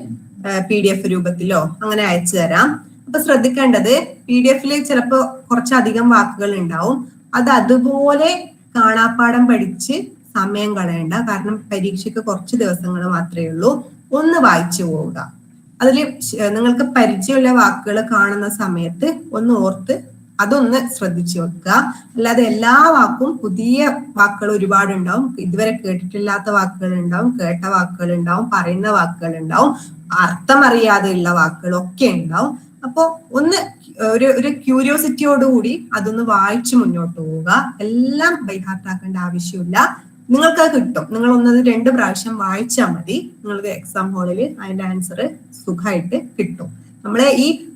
PDF രൂപത്തിലോ അങ്ങനെ അയച്ചു തരാം. അപ്പൊ ശ്രദ്ധിക്കേണ്ടത്, PDF ചിലപ്പോ കുറച്ചധികം വാക്കുകൾ ഉണ്ടാവും. അത് അതുപോലെ കാണാപ്പാഠം പഠിച്ച് സമയം കളയണ്ട. കാരണം പരീക്ഷയ്ക്ക് കുറച്ച് ദിവസങ്ങൾ മാത്രമേ ഉള്ളൂ. ഒന്ന് വായിച്ചു പോവുക. അതിൽ നിങ്ങൾക്ക് പരിചയമുള്ള വാക്കുകൾ കാണുന്ന സമയത്ത് ഒന്ന് ഓർത്ത് അതൊന്ന് ശ്രദ്ധിച്ചു വെക്കുക. അല്ലാതെ എല്ലാ വാക്കും, പുതിയ വാക്കുകൾ ഒരുപാടുണ്ടാവും, ഇതുവരെ കേട്ടിട്ടില്ലാത്ത വാക്കുകൾ ഉണ്ടാവും, കേട്ട വാക്കുകൾ ഉണ്ടാവും, പറയുന്ന വാക്കുകൾ ഉണ്ടാവും, അർത്ഥം അറിയാതെയുള്ള വാക്കുകളൊക്കെ ഉണ്ടാവും. അപ്പൊ ഒന്ന് ഒരു ക്യൂരിയോസിറ്റിയോടുകൂടി അതൊന്ന് വായിച്ചു മുന്നോട്ട് പോവുക. എല്ലാം ബൈഹാർട്ടാക്കേണ്ട ആവശ്യമില്ല. നിങ്ങൾക്ക് കിട്ടും. നിങ്ങൾ 1-2 പ്രാവശ്യം വായിച്ചാൽ മതി. നിങ്ങൾക്ക് എക്സാം ഹാളിൽ അതിന്റെ ആൻസർ സുഖമായിട്ട് കിട്ടും.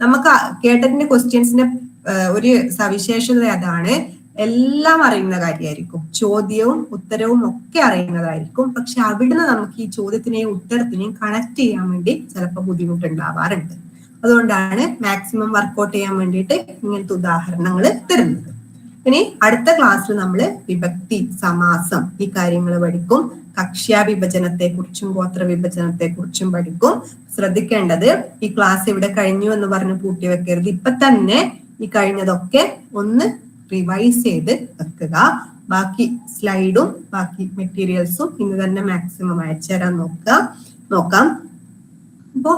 നമുക്ക് കേട്ടതിന്റെ ക്വസ്റ്റ്യൻസിന്റെ ഒരു സവിശേഷത അതാണ്, എല്ലാം അറിയുന്ന കാര്യമായിരിക്കും, ചോദ്യവും ഉത്തരവും ഒക്കെ അറിയുന്നതായിരിക്കും. പക്ഷെ അവിടുന്ന് നമുക്ക് ഈ ചോദ്യത്തിനെയും ഉത്തരത്തിനെയും കണക്ട് ചെയ്യാൻ വേണ്ടി ചിലപ്പോൾ ബുദ്ധിമുട്ടുണ്ടാവാറുണ്ട്. അതുകൊണ്ടാണ് മാക്സിമം വർക്ക്ഔട്ട് ചെയ്യാൻ വേണ്ടിയിട്ട് ഇങ്ങനത്തെ ഉദാഹരണങ്ങൾ തരുന്നത്. ഇനി അടുത്ത ക്ലാസ്സിൽ നമ്മൾ വിഭക്തി, സമാസം, ഈ കാര്യങ്ങൾ പഠിക്കും. കക്ഷ്യാ വിഭജനത്തെ കുറിച്ചും ഗോത്ര വിഭജനത്തെ കുറിച്ചും പഠിക്കും. ശ്രദ്ധിക്കേണ്ടത്, ഈ ക്ലാസ് ഇവിടെ കഴിഞ്ഞു എന്ന് പറഞ്ഞ് പൂട്ടി വെക്കരുത്. ഇപ്പൊ തന്നെ ഈ കഴിഞ്ഞതൊക്കെ ഒന്ന് റിവൈസ് ചെയ്ത് വെക്കുക. ബാക്കി സ്ലൈഡും ബാക്കി മെറ്റീരിയൽസും ഇന്ന് തന്നെ മാക്സിമം അയച്ചു തരാൻ നോക്കാം. അപ്പോ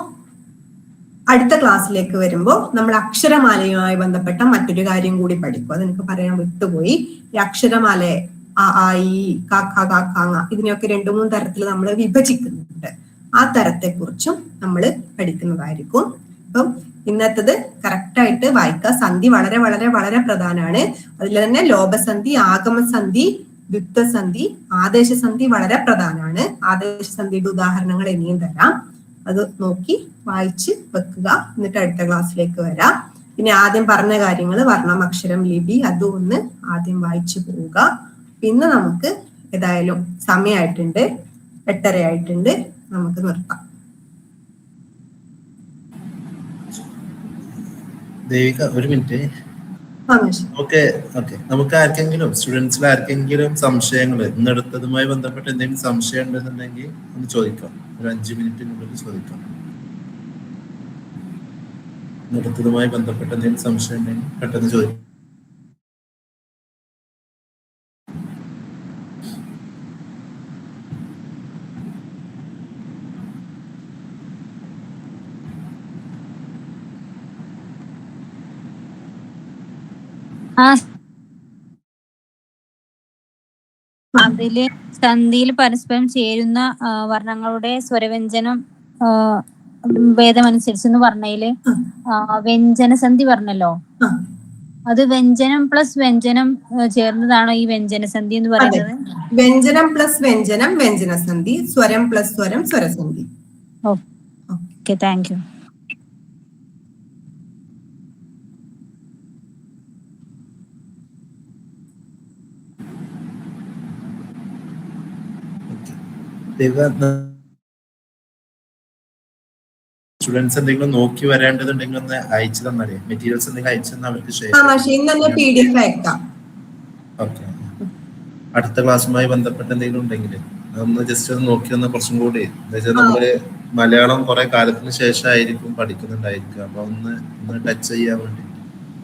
അടുത്ത ക്ലാസ്സിലേക്ക് വരുമ്പോൾ നമ്മൾ അക്ഷരമാലയുമായി ബന്ധപ്പെട്ട മറ്റൊരു കാര്യം കൂടി പഠിക്കും. അതെനിക്ക് പറയാൻ വിട്ടുപോയി. ഈ അക്ഷരമാലയെ അ, ആ, ഈ, ക, ഖ, ഗ, ഘ, ങ ഇതിനെയൊക്കെ 2-3 തരത്തിൽ നമ്മൾ വിഭജിക്കുന്നുണ്ട്. ആ തരത്തെക്കുറിച്ചും നമ്മൾ പഠിക്കുന്നതായിരിക്കും. അപ്പം ഇന്നത്തത് കറക്റ്റായിട്ട് വായിക്കുക. സന്ധി വളരെ വളരെ വളരെ പ്രധാനമാണ്. അതിൽ തന്നെ ലോപസന്ധി, ആഗമസന്ധി, ദ്വിത്വസന്ധി, ആദേശസന്ധി വളരെ പ്രധാനമാണ്. ആദേശസന്ധിയുടെ ഉദാഹരണങ്ങൾ ഇനിയും തരാം. അത് നോക്കി വായിച്ച് വെക്കുക. എന്നിട്ട് അടുത്ത ക്ലാസ്സിലേക്ക് വരാം. പിന്നെ ആദ്യം പറഞ്ഞ കാര്യങ്ങൾ, വർണ്ണം, അക്ഷരം, ലിപി, അതും ഒന്ന് ആദ്യം വായിച്ചു പോവുക. പിന്നെ നമുക്ക് ഏതായാലും സമയമായിട്ടുണ്ട്, 8:30 ആയിട്ടുണ്ട്, നമുക്ക് നിർത്താം. ദേവിക, ഒരു മിനിറ്റ്. ഓക്കെ, നമുക്ക് ആർക്കെങ്കിലും, സ്റ്റുഡൻസിൽ ആർക്കെങ്കിലും സംശയങ്ങൾ ഇന്നെടുത്തതുമായി ബന്ധപ്പെട്ട് എന്തെങ്കിലും സംശയം ഉണ്ടെന്നുണ്ടെങ്കിൽ ഒന്ന് ചോദിക്കാം. ഒരു 5 മിനിറ്റിനുള്ളിൽ ചോദിക്കാം. ഇന്നെടുത്തതുമായി ബന്ധപ്പെട്ട് എന്തെങ്കിലും സംശയം ഉണ്ടെങ്കിൽ പെട്ടെന്ന് ചോദിക്കാം. അതില് സന്ധിയിൽ പരസ്പരം ചേരുന്ന വർണ്ണങ്ങളുടെ സ്വരവ്യഞ്ജനം ഭേദമനുസരിച്ച് പറഞ്ഞതില് വ്യഞ്ജന സന്ധി പറഞ്ഞല്ലോ. അത് വ്യഞ്ജനം പ്ലസ് വ്യഞ്ജനം ചേർന്നതാണോ ഈ വ്യഞ്ജനസന്ധി എന്ന് പറയുന്നത്? വ്യഞ്ജനം പ്ലസ് വ്യഞ്ജനം വ്യഞ്ജനസന്ധി, സ്വരം പ്ലസ് സ്വരം സ്വരസന്ധി. Okay, thank you. സ്റ്റുഡൻസ് എന്തെങ്കിലും നോക്കി വരേണ്ടതുണ്ടെങ്കിൽ ഒന്ന് അയച്ചു തന്നാലേ, മെറ്റീരിയൽസ് എന്തെങ്കിലും അയച്ചു തന്നാൽ അവർക്ക് ഷെയർ. ഓക്കെ, അടുത്ത ക്ലാസ്സുമായി ബന്ധപ്പെട്ട് എന്തെങ്കിലും ഉണ്ടെങ്കിൽ ഒന്ന് ജസ്റ്റ് ഒന്ന് നോക്കി വന്നാൽ കുറച്ചും കൂടി, എന്നുവെച്ചാൽ നമ്മള് മലയാളം കുറെ കാലത്തിന് ശേഷമായിരിക്കും പഠിക്കുന്നുണ്ടായിരിക്കും. അപ്പൊ ഒന്ന് ടച്ച് ചെയ്യാൻ വേണ്ടി.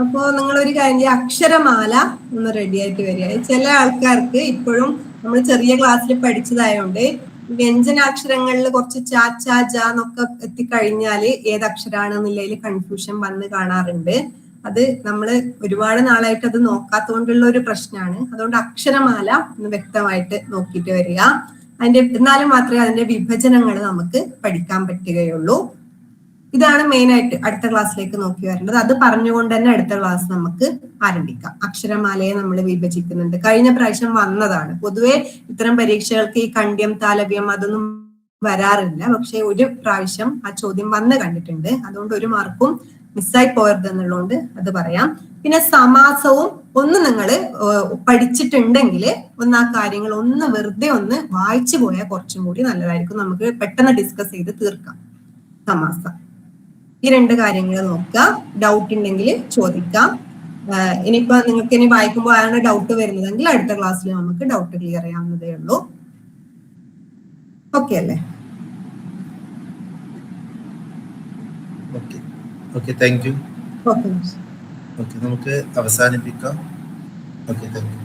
അപ്പോ നിങ്ങളൊരു കാര്യം, അക്ഷരമാല ഒന്ന് റെഡി ആയിട്ട് വരിക. ചില ആൾക്കാർക്ക് ഇപ്പോഴും നമ്മൾ ചെറിയ ക്ലാസ്സിൽ പഠിച്ചതായോണ്ട് വ്യഞ്ജനാക്ഷരങ്ങളിൽ കുറച്ച് ച, ച, ജ എന്നൊക്കെ എത്തിക്കഴിഞ്ഞാല് ഏതക്ഷരാണെന്നുള്ളതിൽ കൺഫ്യൂഷൻ വന്ന് കാണാറുണ്ട്. അത് നമ്മൾ ഒരുപാട് നാളായിട്ട് അത് നോക്കാത്തതുകൊണ്ടുള്ള ഒരു പ്രശ്നമാണ്. അതുകൊണ്ട് അക്ഷരമാല ഒന്ന് വ്യക്തമായിട്ട് നോക്കിയിട്ട് വരിക. എന്നാലും മാത്രമേ അതിന്റെ വിഭജനങ്ങൾ നമുക്ക് പഠിക്കാൻ പറ്റുകയുള്ളൂ. ഇതാണ് മെയിൻ ആയിട്ട് അടുത്ത ക്ലാസ്സിലേക്ക് നോക്കി വരേണ്ടത്. അത് പറഞ്ഞുകൊണ്ട് തന്നെ അടുത്ത ക്ലാസ് നമുക്ക് ആരംഭിക്കാം. അക്ഷരമാലയെ നമ്മൾ വിഭജിക്കുന്നുണ്ട്. കഴിഞ്ഞ പ്രാവശ്യം വന്നതാണ്. പൊതുവെ ഇത്തരം പരീക്ഷകൾക്ക് ഈ കണ്ഡ്യം, താലവ്യം അതൊന്നും വരാറില്ല. പക്ഷെ ഒരു പ്രാവശ്യം ആ ചോദ്യം വന്ന് കണ്ടിട്ടുണ്ട്. അതുകൊണ്ട് ഒരു മാർക്കും മിസ്സായി പോയത് എന്നുള്ളതുകൊണ്ട് അത് പറയാം. പിന്നെ സമാസവും ഒന്ന് നിങ്ങൾ പഠിച്ചിട്ടുണ്ടെങ്കിൽ ഒന്ന് ആ കാര്യങ്ങൾ ഒന്ന് വെറുതെ ഒന്ന് വായിച്ചു പോയാൽ കുറച്ചും കൂടി നല്ലതായിരിക്കും. നമുക്ക് പെട്ടെന്ന് ഡിസ്കസ് ചെയ്ത് തീർക്കാം. സമാസം ഈ 2 കാര്യങ്ങൾ നോക്കുക. ഡൗട്ട് ഉണ്ടെങ്കിൽ ചോദിക്കാം. ഇനിയിപ്പോ നിങ്ങൾക്ക് ഇനി വായിക്കുമ്പോൾ ആണ് ഡൗട്ട് വരുന്നതെങ്കിൽ അടുത്ത ക്ലാസ്സിൽ നമുക്ക് ഡൗട്ട് ക്ലിയർ ചെയ്യാവുന്നതേ ഉള്ളൂ. ഓക്കെ അല്ലേ? Okay, thank U. ഓക്കെ, നമുക്ക് അവസാനിപ്പിക്കാം. Okay, thank U.